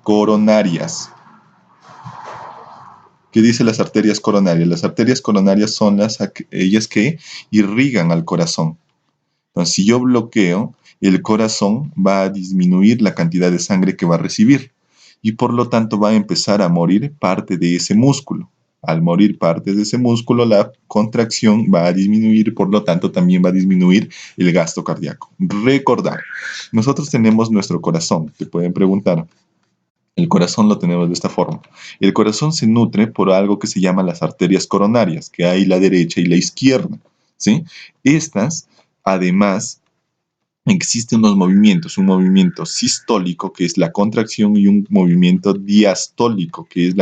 coronarias. ¿Qué dice las arterias coronarias? Las arterias coronarias son ellas que irrigan al corazón. Entonces, si yo bloqueo, el corazón va a disminuir la cantidad de sangre que va a recibir, y por lo tanto va a empezar a morir parte de ese músculo. Al morir parte de ese músculo, la contracción va a disminuir, por lo tanto también va a disminuir el gasto cardíaco. Recordar, nosotros tenemos nuestro corazón. Te pueden preguntar, el corazón lo tenemos de esta forma. El corazón se nutre por algo que se llama las arterias coronarias, que hay la derecha y la izquierda, ¿sí? Estas además, existen unos movimientos, un movimiento sistólico, que es la contracción, y un movimiento diastólico, que es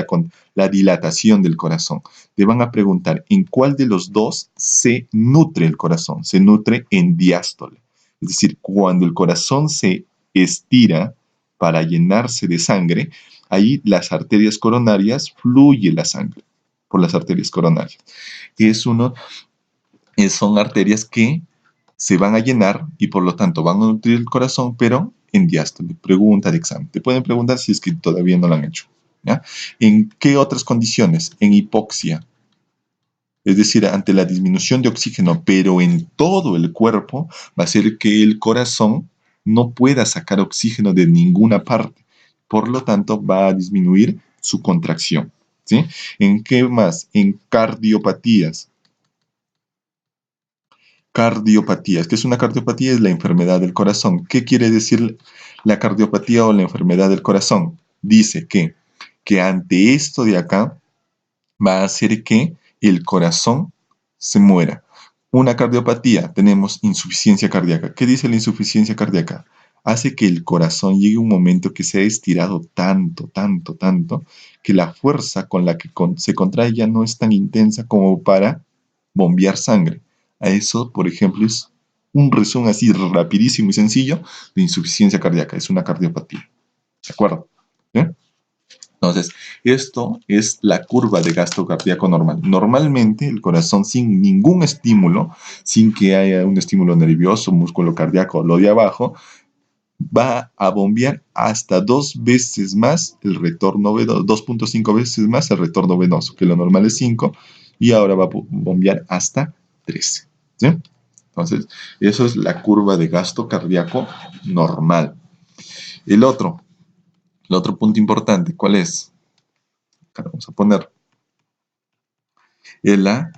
la dilatación del corazón. Te van a preguntar en cuál de los dos se nutre el corazón. Se nutre en diástole. Es decir, cuando el corazón se estira para llenarse de sangre, ahí las arterias coronarias fluye la sangre por las arterias coronarias. Son arterias que se van a llenar y por lo tanto van a nutrir el corazón, pero en diástole. Pregunta de examen. Te pueden preguntar si es que todavía no lo han hecho. ¿Ya? ¿En qué otras condiciones? En hipoxia. Es decir, ante la disminución de oxígeno, pero en todo el cuerpo, va a ser que el corazón no pueda sacar oxígeno de ninguna parte. Por lo tanto, va a disminuir su contracción. ¿Sí? ¿En qué más? En cardiopatías. Cardiopatías. ¿Qué es una cardiopatía? Es la enfermedad del corazón. ¿Qué quiere decir la cardiopatía o la enfermedad del corazón? Dice que ante esto de acá va a hacer que el corazón se muera. Una cardiopatía, tenemos insuficiencia cardíaca. ¿Qué dice la insuficiencia cardíaca? Hace que el corazón llegue a un momento que se ha estirado tanto, tanto, tanto, que la fuerza con la que se contrae ya no es tan intensa como para bombear sangre. A eso, por ejemplo, es un resumen así rapidísimo y sencillo de insuficiencia cardíaca. Es una cardiopatía. ¿De acuerdo? ¿Bien? Entonces, esto es la curva de gasto cardíaco normal. Normalmente, el corazón sin ningún estímulo, sin que haya un estímulo nervioso, músculo cardíaco, lo de abajo, va a bombear hasta 2 veces más el retorno venoso, 2.5 veces más el retorno venoso, que lo normal es 5, y ahora va a bombear hasta 13. ¿Sí? Entonces, eso es la curva de gasto cardíaco normal. El otro punto importante, ¿cuál es? Acá vamos a poner. Es la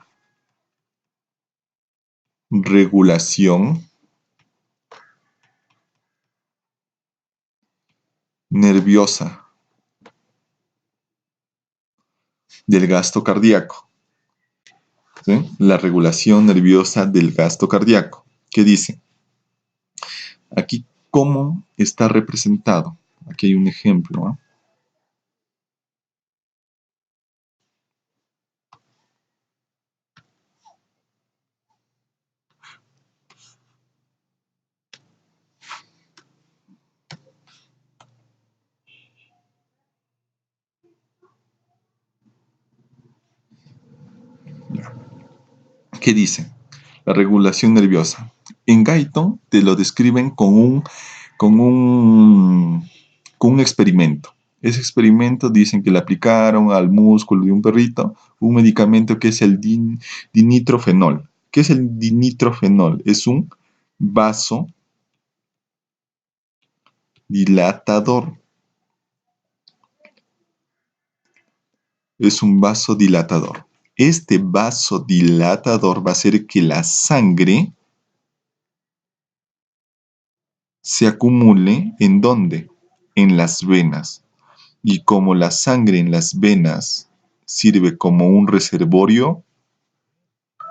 regulación nerviosa del gasto cardíaco. ¿Sí? La regulación nerviosa del gasto cardíaco. ¿Qué dice? Aquí, ¿cómo está representado? Aquí hay un ejemplo. ¿Eh? ¿Qué dice? La regulación nerviosa. En Guyton te lo describen con un, con un experimento. Ese experimento dicen que le aplicaron al músculo de un perrito un medicamento que es el dinitrofenol. ¿Qué es el dinitrofenol? Es un vasodilatador. Es un vasodilatador. Este vasodilatador va a hacer que la sangre se acumule ¿en dónde? En las venas. Y como la sangre en las venas sirve como un reservorio,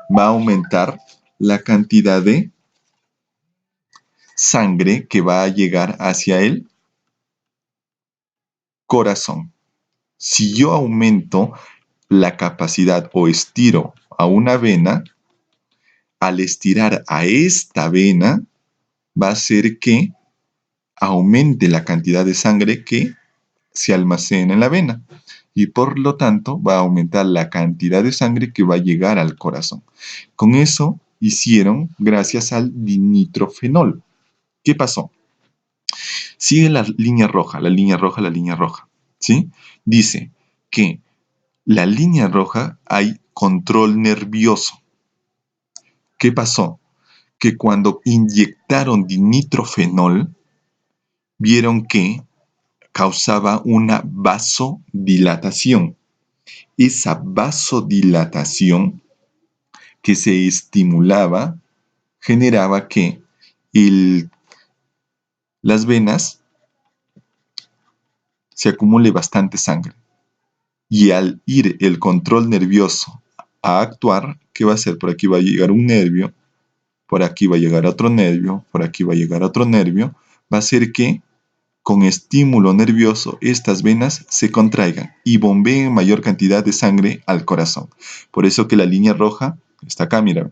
va a aumentar la cantidad de sangre que va a llegar hacia el corazón. Si yo aumento la capacidad o estiro a una vena, al estirar a esta vena, va a hacer que aumente la cantidad de sangre que se almacena en la vena y por lo tanto va a aumentar la cantidad de sangre que va a llegar al corazón. Con eso hicieron gracias al dinitrofenol. ¿Qué pasó? Sigue la línea roja, la línea roja, la línea roja. ¿Sí? Dice que la línea roja hay control nervioso. ¿Qué pasó? Que cuando inyectaron dinitrofenol, vieron que causaba una vasodilatación. Esa vasodilatación que se estimulaba generaba que las venas se acumule bastante sangre. Y al ir el control nervioso a actuar, ¿qué va a hacer? Por aquí va a llegar un nervio, por aquí va a llegar a otro nervio, por aquí va a llegar a otro nervio, va a hacer que con estímulo nervioso estas venas se contraigan y bombeen mayor cantidad de sangre al corazón. Por eso que la línea roja está acá, mira.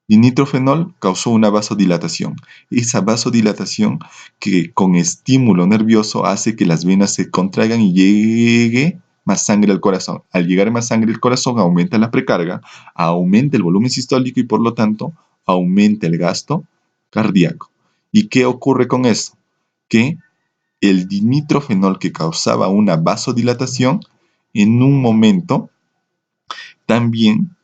Dinitrofenol causó una vasodilatación. Esa vasodilatación que con estímulo nervioso hace que las venas se contraigan y llegue más sangre al corazón. Al llegar más sangre al corazón aumenta la precarga, aumenta el volumen sistólico y por lo tanto aumenta el gasto cardíaco. ¿Y qué ocurre con eso? Que el dinitrofenol que causaba una vasodilatación en un momento también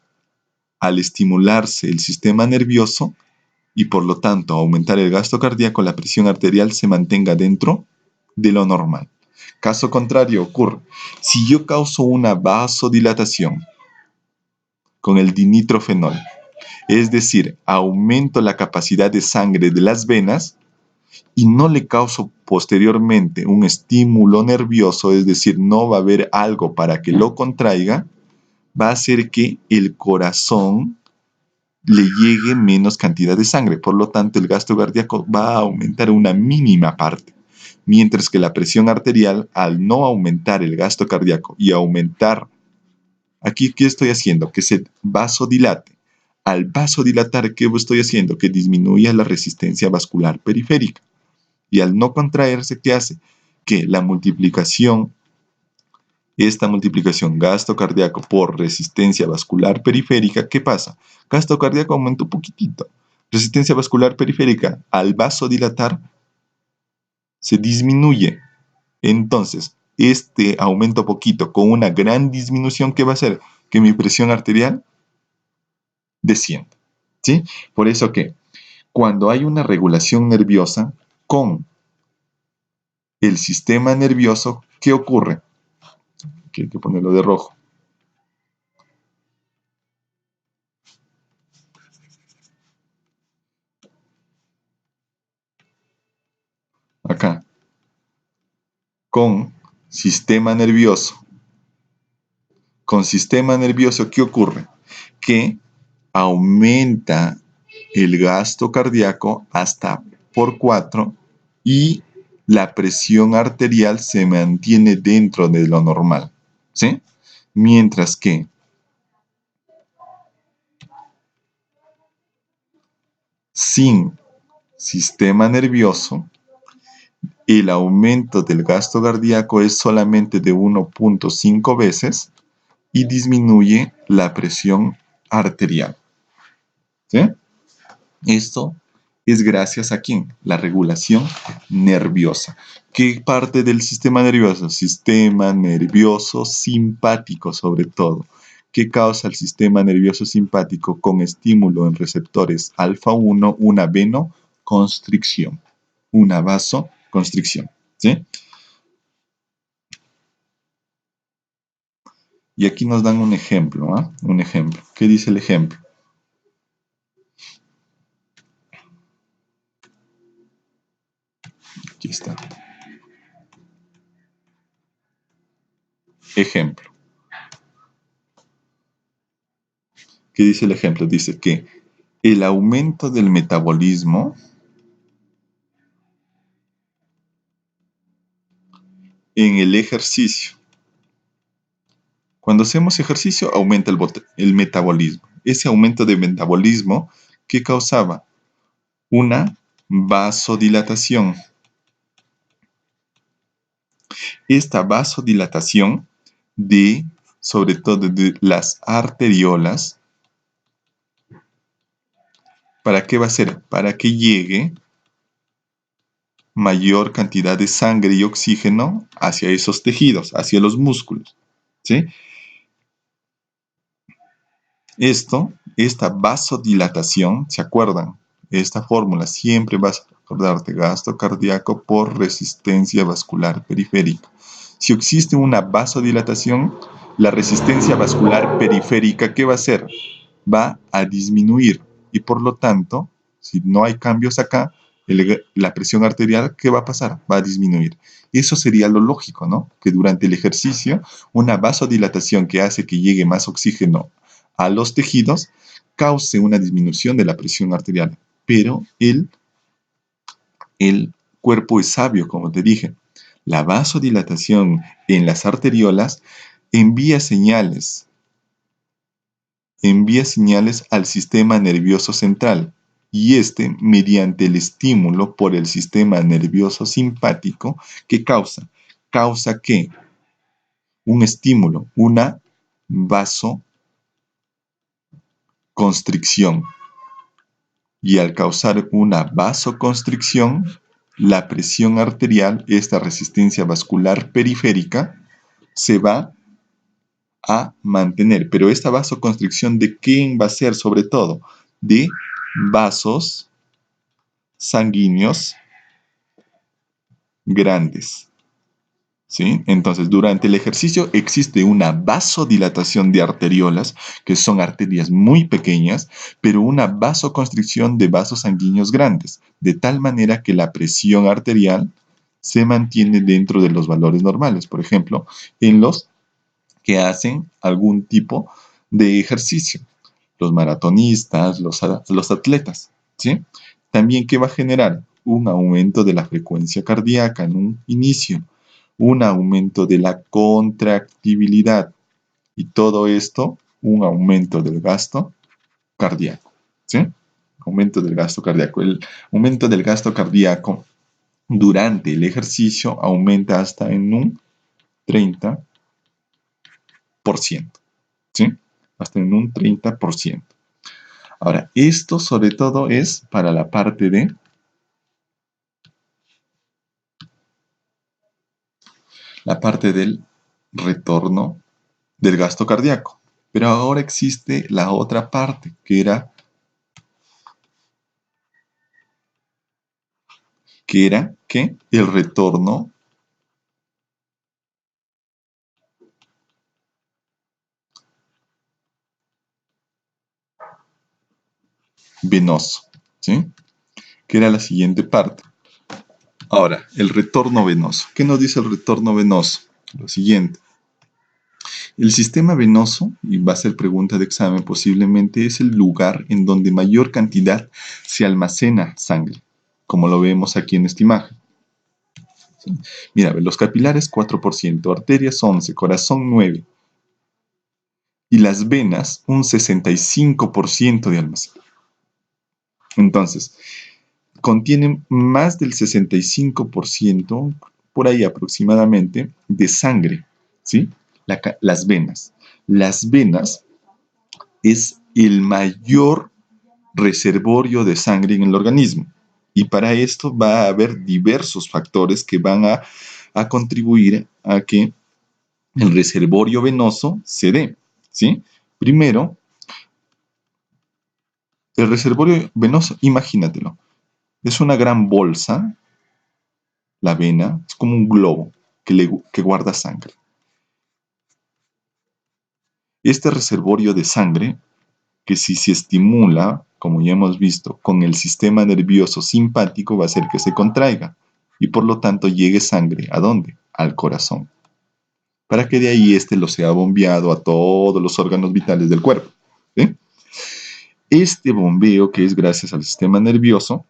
al estimularse el sistema nervioso y por lo tanto aumentar el gasto cardíaco, la presión arterial se mantenga dentro de lo normal. Caso contrario ocurre, si yo causo una vasodilatación con el dinitrofenol, es decir, aumento la capacidad de sangre de las venas y no le causo posteriormente un estímulo nervioso, es decir, no va a haber algo para que lo contraiga, va a hacer que el corazón le llegue menos cantidad de sangre. Por lo tanto, el gasto cardíaco va a aumentar una mínima parte. Mientras que la presión arterial, al no aumentar el gasto cardíaco y aumentar, aquí, ¿qué estoy haciendo? Que se vasodilate. Al vasodilatar, ¿qué estoy haciendo? Que disminuya la resistencia vascular periférica. Y al no contraerse, ¿qué hace? Que la multiplicación, esta multiplicación gasto cardíaco por resistencia vascular periférica, ¿qué pasa? Gasto cardíaco aumenta un poquitito. Resistencia vascular periférica, al vasodilatar, se disminuye. Entonces, este aumento poquito con una gran disminución, ¿qué va a hacer? Que mi presión arterial descienda. ¿Sí? Por eso que cuando hay una regulación nerviosa con el sistema nervioso, ¿qué ocurre? Aquí hay que ponerlo de rojo. Acá. Con sistema nervioso. Con sistema nervioso, ¿qué ocurre? Que aumenta el gasto cardíaco hasta por 4 y la presión arterial se mantiene dentro de lo normal, ¿sí? Mientras que sin sistema nervioso, el aumento del gasto cardíaco es solamente de 1.5 veces y disminuye la presión arterial, ¿sí? Esto es gracias a ¿quién? La regulación nerviosa. ¿Qué parte del sistema nervioso? Sistema nervioso simpático sobre todo. ¿Qué causa el sistema nervioso simpático con estímulo en receptores alfa 1? Una venoconstricción, una vasoconstricción, ¿sí? Y aquí nos dan un ejemplo, ¿ah? Un ejemplo. ¿Qué dice el ejemplo? Aquí está. Ejemplo. ¿Qué dice el ejemplo? Dice que el aumento del metabolismo en el ejercicio. Cuando hacemos ejercicio, aumenta el metabolismo. Ese aumento de metabolismo, ¿qué causaba? Una vasodilatación. Esta vasodilatación sobre todo de las arteriolas, ¿para qué va a ser? Para que llegue mayor cantidad de sangre y oxígeno hacia esos tejidos, hacia los músculos, ¿sí? Esta vasodilatación, ¿se acuerdan? Esta fórmula siempre vas a acordarte, gasto cardíaco por resistencia vascular periférica. Si existe una vasodilatación, la resistencia vascular periférica, ¿qué va a hacer? Va a disminuir y por lo tanto, si no hay cambios acá, la presión arterial, ¿qué va a pasar? Va a disminuir. Eso sería lo lógico, ¿no? Que durante el ejercicio, una vasodilatación que hace que llegue más oxígeno a los tejidos, cause una disminución de la presión arterial. Pero el cuerpo es sabio, como te dije. La vasodilatación en las arteriolas envía señales al sistema nervioso central y mediante el estímulo por el sistema nervioso simpático, ¿qué causa? Causa que un estímulo, una vasoconstricción. Y al causar una vasoconstricción, la presión arterial, esta resistencia vascular periférica, se va a mantener. Pero esta vasoconstricción, ¿de quién va a ser sobre todo? De vasos sanguíneos grandes. ¿Sí? Entonces, durante el ejercicio existe una vasodilatación de arteriolas, que son arterias muy pequeñas, pero una vasoconstricción de vasos sanguíneos grandes, de tal manera que la presión arterial se mantiene dentro de los valores normales. Por ejemplo, en los que hacen algún tipo de ejercicio, los maratonistas, los atletas, ¿sí? También, ¿qué va a generar? Un aumento de la frecuencia cardíaca en un inicio, un aumento de la contractibilidad y todo esto, un aumento del gasto cardíaco, ¿sí? Aumento del gasto cardíaco. El aumento del gasto cardíaco durante el ejercicio aumenta hasta en un 30%, ¿sí? Hasta en un 30%. Ahora, esto sobre todo es para la parte del retorno del gasto cardíaco. Pero ahora existe la otra parte, que era ¿qué? El retorno venoso, ¿sí? Que era la siguiente parte. Ahora, el retorno venoso. ¿Qué nos dice el retorno venoso? Lo siguiente. El sistema venoso, y va a ser pregunta de examen posiblemente, es el lugar en donde mayor cantidad se almacena sangre, como lo vemos aquí en esta imagen. ¿Sí? Mira, los capilares 4%, arterias 11%, corazón 9%, y las venas un 65% de almacén. Entonces, contienen más del 65%, por ahí aproximadamente, de sangre, ¿sí? Las venas. Las venas es el mayor reservorio de sangre en el organismo. Y para esto va a haber diversos factores que van a contribuir a que el reservorio venoso se dé, ¿sí? Primero, el reservorio venoso, imagínatelo, es una gran bolsa, la vena, es como un globo que guarda sangre. Este reservorio de sangre, que si se estimula, como ya hemos visto, con el sistema nervioso simpático, va a hacer que se contraiga y por lo tanto llegue sangre. ¿A dónde? Al corazón. Para que de ahí lo sea bombeado a todos los órganos vitales del cuerpo. ¿Sí? Este bombeo, que es gracias al sistema nervioso,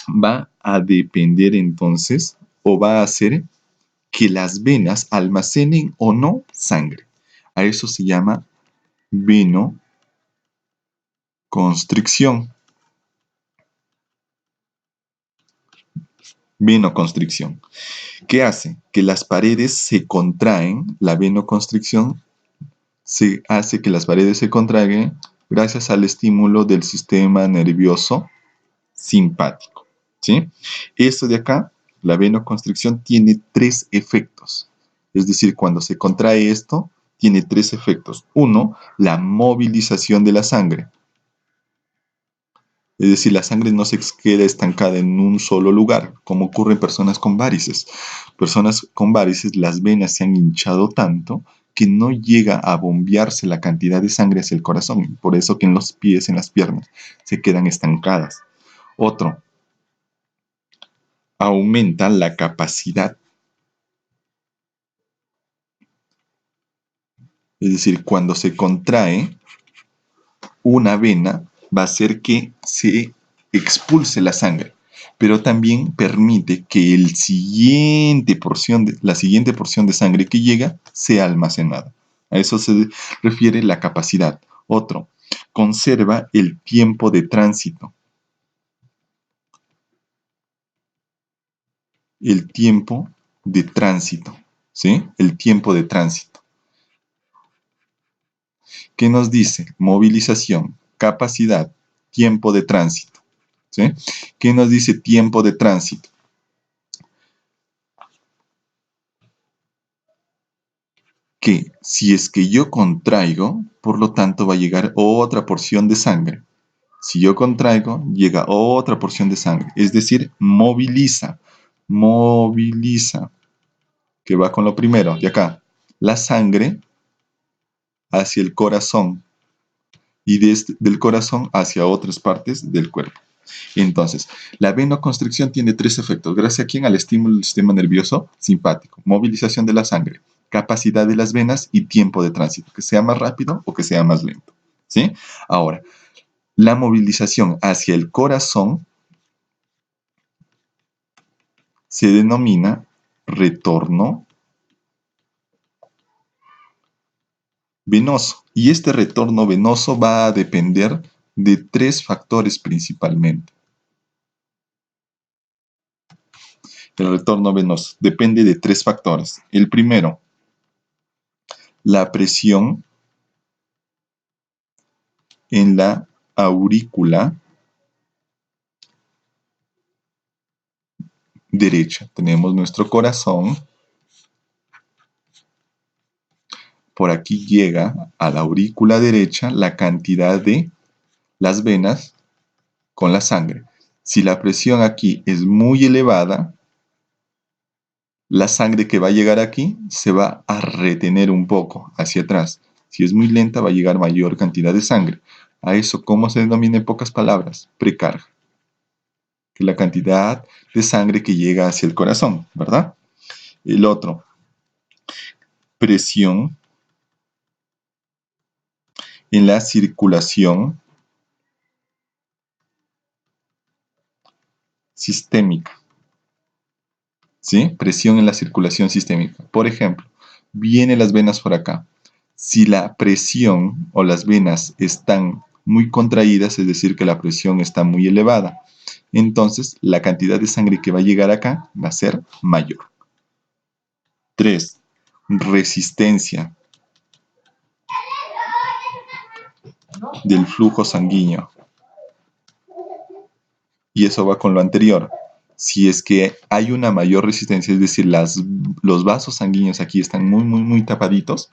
va a depender entonces o va a hacer que las venas almacenen o no sangre. A eso se llama venoconstricción. Venoconstricción. ¿Qué hace? Que las paredes se contraen, la venoconstricción se hace que las paredes se contraigan gracias al estímulo del sistema nervioso simpático. ¿Sí? Esto de acá, la venoconstricción, tiene 3 efectos. Es decir, cuando se contrae esto, tiene 3 efectos. Uno, la movilización de la sangre. Es decir, la sangre no se queda estancada en un solo lugar, como ocurre en personas con varices. Personas con varices, las venas se han hinchado tanto que no llega a bombearse la cantidad de sangre hacia el corazón. Por eso que en los pies, en las piernas, se quedan estancadas. Otro, aumenta la capacidad. Es decir, cuando se contrae una vena va a hacer que se expulse la sangre, pero también permite que la siguiente porción de sangre que llega sea almacenada. A eso se refiere la capacidad. Otro, conserva el tiempo de tránsito. El tiempo de tránsito, ¿sí? El tiempo de tránsito. ¿Qué nos dice? Movilización, capacidad, tiempo de tránsito, ¿sí? ¿Qué nos dice tiempo de tránsito? Que si es que yo contraigo, por lo tanto va a llegar otra porción de sangre. Si yo contraigo, llega otra porción de sangre. Es decir, moviliza, que va con lo primero, de acá. La sangre hacia el corazón y del corazón hacia otras partes del cuerpo. Entonces, la venoconstricción tiene tres efectos. Gracias a quién? Al estímulo del sistema nervioso simpático, movilización de la sangre, capacidad de las venas y tiempo de tránsito, que sea más rápido o que sea más lento. ¿Sí? Ahora, la movilización hacia el corazón se denomina retorno venoso. Y este retorno venoso va a depender de tres factores principalmente. El retorno venoso depende de tres factores. El primero, la presión en la aurícula derecha. Tenemos nuestro corazón. Por aquí llega a la aurícula derecha la cantidad de las venas con la sangre. Si la presión aquí es muy elevada, la sangre que va a llegar aquí se va a retener un poco hacia atrás. Si es muy lenta, va a llegar mayor cantidad de sangre. A eso, ¿cómo se denomina en pocas palabras? Precarga. Que es la cantidad de sangre que llega hacia el corazón, ¿verdad? El otro, presión en la circulación sistémica. ¿Sí? Presión en la circulación sistémica. Por ejemplo, vienen las venas por acá. Si la presión o las venas están muy contraídas, es decir, que la presión está muy elevada, entonces la cantidad de sangre que va a llegar acá va a ser mayor. 3. Resistencia del flujo sanguíneo. Y eso va con lo anterior. Si es que hay una mayor resistencia, es decir, los vasos sanguíneos aquí están muy tapaditos,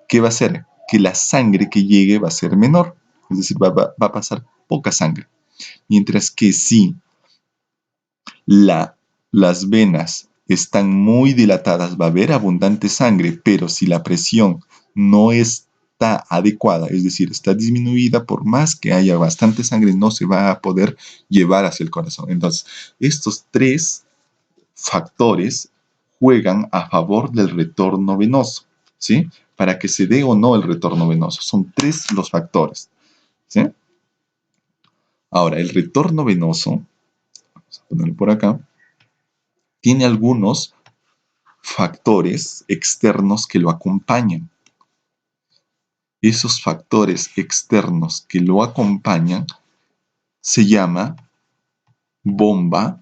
¿qué va a hacer? Que la sangre que llegue va a ser menor, es decir, va a pasar poca sangre. Mientras que si las venas están muy dilatadas, va a haber abundante sangre, pero si la presión no está adecuada, es decir, está disminuida, por más que haya bastante sangre, no se va a poder llevar hacia el corazón. Entonces, estos tres factores juegan a favor del retorno venoso, ¿sí? Para que se dé o no el retorno venoso. Son tres los factores, ¿sí? Ahora, el retorno venoso, vamos a ponerlo por acá, tiene algunos factores externos que lo acompañan. Esos factores externos que lo acompañan se llama bomba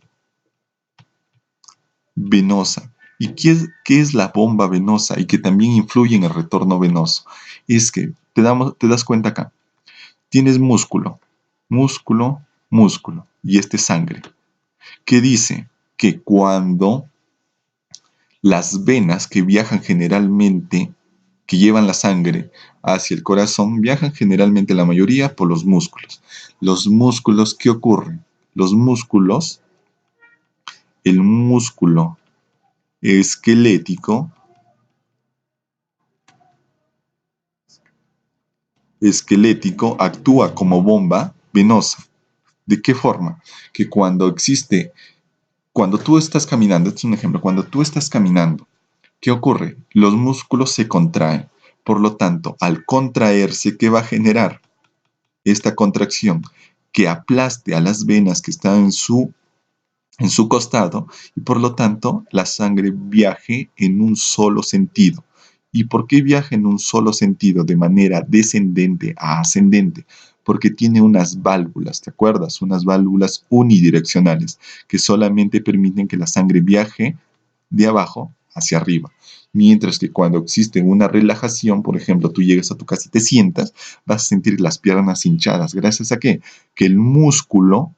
venosa. ¿Y qué es la bomba venosa y que también influye en el retorno venoso? Es que te das cuenta acá, tienes músculo, y este es sangre, que dice que cuando las venas que viajan generalmente, que llevan la sangre hacia el corazón, viajan generalmente la mayoría por los músculos. Los músculos, ¿qué ocurre? Los músculos, el músculo esquelético actúa como bomba venosa. ¿De qué forma? Que cuando tú estás caminando, este es un ejemplo, cuando tú estás caminando, ¿qué ocurre? Los músculos se contraen. Por lo tanto, al contraerse, ¿qué va a generar? esta contracción que aplaste a las venas que están en su costado y por lo tanto la sangre viaje en un solo sentido. ¿Y por qué viaja en un solo sentido de manera descendente a ascendente? Porque tiene unas válvulas, ¿te acuerdas? Unas válvulas unidireccionales que solamente permiten que la sangre viaje de abajo hacia arriba. Mientras que cuando existe una relajación, por ejemplo, tú llegas a tu casa y te sientas, vas a sentir las piernas hinchadas. ¿Gracias a qué? Que el músculo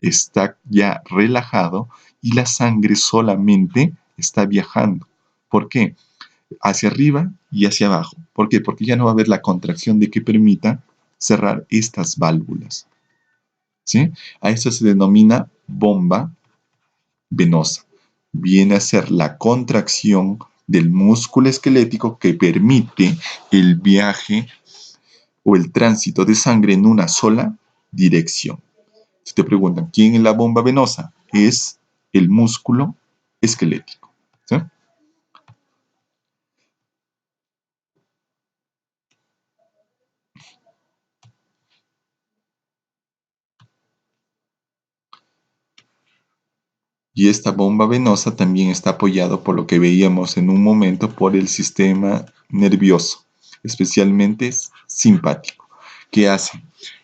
está ya relajado y la sangre solamente está viajando. ¿Por qué? Hacia arriba y hacia abajo. ¿Por qué? Porque ya no va a haber la contracción de que permita cerrar estas válvulas. ¿Sí? A eso se denomina bomba venosa. Viene a ser la contracción del músculo esquelético que permite el viaje o el tránsito de sangre en una sola dirección. Si te preguntan, ¿quién es la bomba venosa? Es el músculo esquelético. ¿Sí? Y esta bomba venosa también está apoyado por lo que veíamos en un momento por el sistema nervioso, especialmente simpático, que hace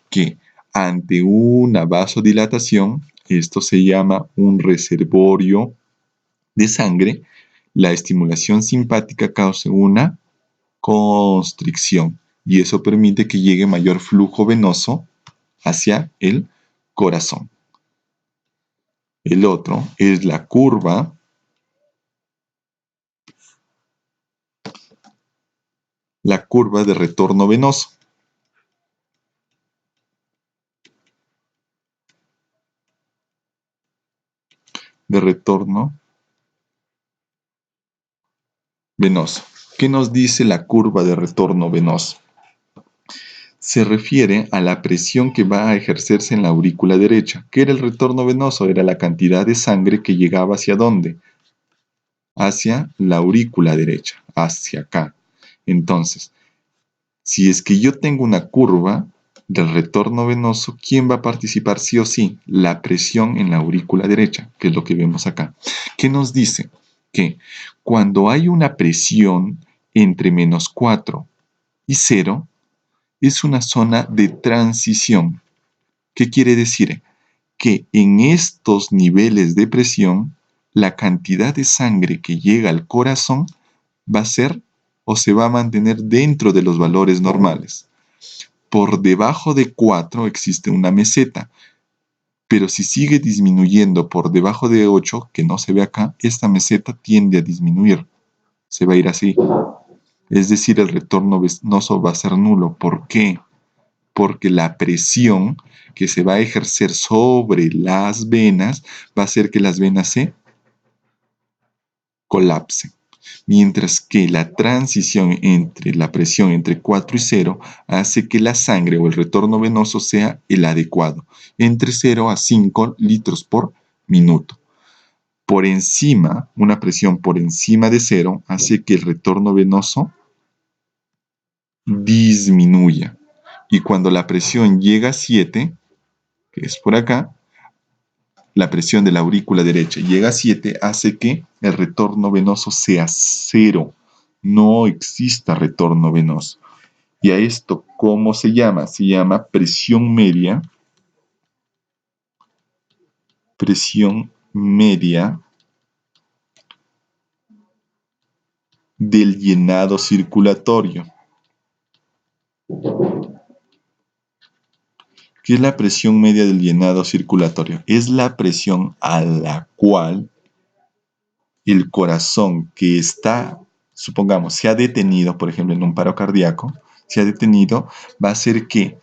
que ante una vasodilatación, esto se llama un reservorio de sangre, la estimulación simpática causa una constricción y eso permite que llegue mayor flujo venoso hacia el corazón. El otro es la curva de retorno venoso. De retorno venoso. ¿Qué nos dice la curva de retorno venoso? Se refiere a la presión que va a ejercerse en la aurícula derecha. ¿Qué era el retorno venoso? Era la cantidad de sangre que llegaba hacia dónde? Hacia la aurícula derecha, hacia acá. Entonces, si es que yo tengo una curva del retorno venoso, ¿quién va a participar sí o sí? La presión en la aurícula derecha, que es lo que vemos acá. ¿Qué nos dice? Que cuando hay una presión entre -4 y 0, es una zona de transición. ¿Qué quiere decir? Que en estos niveles de presión, la cantidad de sangre que llega al corazón va a ser o se va a mantener dentro de los valores normales. Por debajo de 4 existe una meseta, pero si sigue disminuyendo por debajo de 8, que no se ve acá, esta meseta tiende a disminuir. Se va a ir así. Es decir, el retorno venoso va a ser nulo. ¿Por qué? Porque la presión que se va a ejercer sobre las venas va a hacer que las venas se colapsen. Mientras que la transición entre la presión entre 4 y 0 hace que la sangre o el retorno venoso sea el adecuado, entre 0 a 5 litros por minuto. Por encima, una presión por encima de 0 hace que el retorno venoso disminuya. Y cuando la presión llega a 7, que es por acá, la presión de la aurícula derecha llega a 7, hace que el retorno venoso sea 0. No exista retorno venoso. Y a esto, ¿cómo se llama? Se llama presión media del llenado circulatorio. ¿Qué es la presión media del llenado circulatorio? Es la presión a la cual el corazón que está, supongamos, se ha detenido, por ejemplo, en un paro cardíaco, se ha detenido, va a hacer que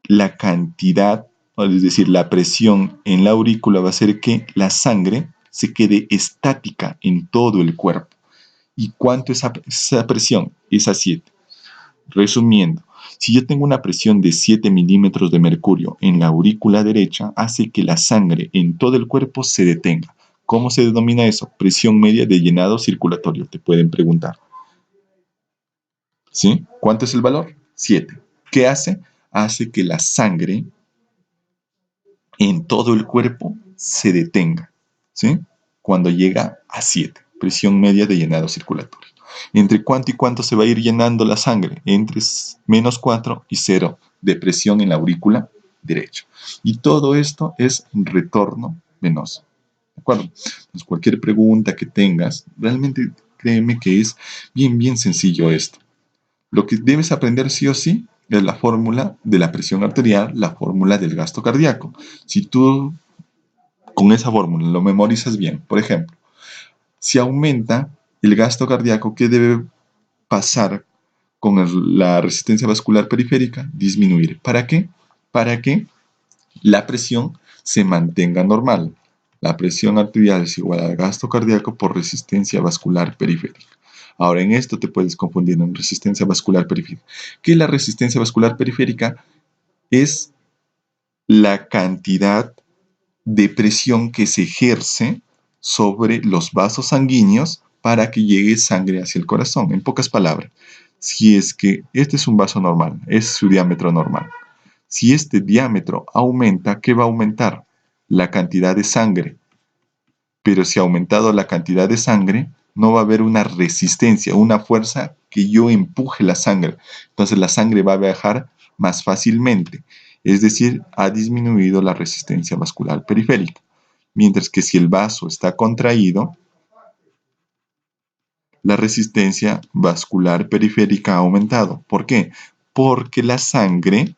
la cantidad, es decir, la presión en la aurícula va a hacer que la sangre se quede estática en todo el cuerpo. ¿Y cuánto es esa presión? Es a 7. Resumiendo, si yo tengo una presión de 7 milímetros de mercurio en la aurícula derecha, hace que la sangre en todo el cuerpo se detenga. ¿Cómo se denomina eso? Presión media de llenado circulatorio, te pueden preguntar. ¿Sí? ¿Cuánto es el valor? 7. ¿Qué hace? hace que la sangre en todo el cuerpo se detenga, ¿sí? Cuando llega a 7, presión media de llenado circulatorio. ¿Entre cuánto y cuánto se va a ir llenando la sangre? Entre -4 y 0 de presión en la aurícula derecha. Y todo esto es retorno venoso. ¿De acuerdo? Entonces, cualquier pregunta que tengas, realmente créeme que es bien sencillo esto. Lo que debes aprender sí o sí es la fórmula de la presión arterial, la fórmula del gasto cardíaco. Si tú con esa fórmula lo memorizas bien, por ejemplo, si aumenta el gasto cardíaco, ¿qué debe pasar con la resistencia vascular periférica? Disminuir. ¿Para qué? Para que la presión se mantenga normal. La presión arterial es igual al gasto cardíaco por resistencia vascular periférica. Ahora, en esto te puedes confundir en resistencia vascular periférica. ¿Qué es la resistencia vascular periférica? Es la cantidad de presión que se ejerce sobre los vasos sanguíneos para que llegue sangre hacia el corazón. En pocas palabras, si es que este es un vaso normal, es su diámetro normal. Si este diámetro aumenta, ¿qué va a aumentar? La cantidad de sangre. Pero si ha aumentado la cantidad de sangre, no va a haber una resistencia, una fuerza que yo empuje la sangre. Entonces la sangre va a viajar más fácilmente. Es decir, ha disminuido la resistencia vascular periférica. Mientras que si el vaso está contraído, la resistencia vascular periférica ha aumentado. ¿Por qué? Porque la sangre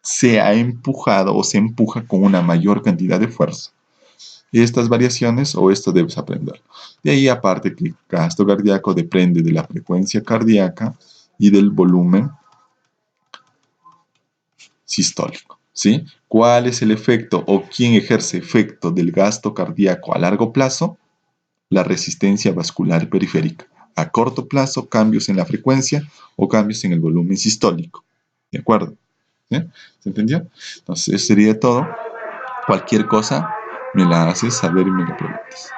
se ha empujado o se empuja con una mayor cantidad de fuerza. Estas variaciones o esto debes aprender. De ahí aparte que el gasto cardíaco depende de la frecuencia cardíaca y del volumen sistólico. ¿Sí? ¿Cuál es el efecto o quién ejerce efecto del gasto cardíaco a largo plazo? La resistencia vascular periférica. A corto plazo, cambios en la frecuencia o cambios en el volumen sistólico. ¿De acuerdo? ¿Sí? ¿Se entendió? Entonces, eso sería todo. Cualquier cosa me la haces saber y me la preguntas.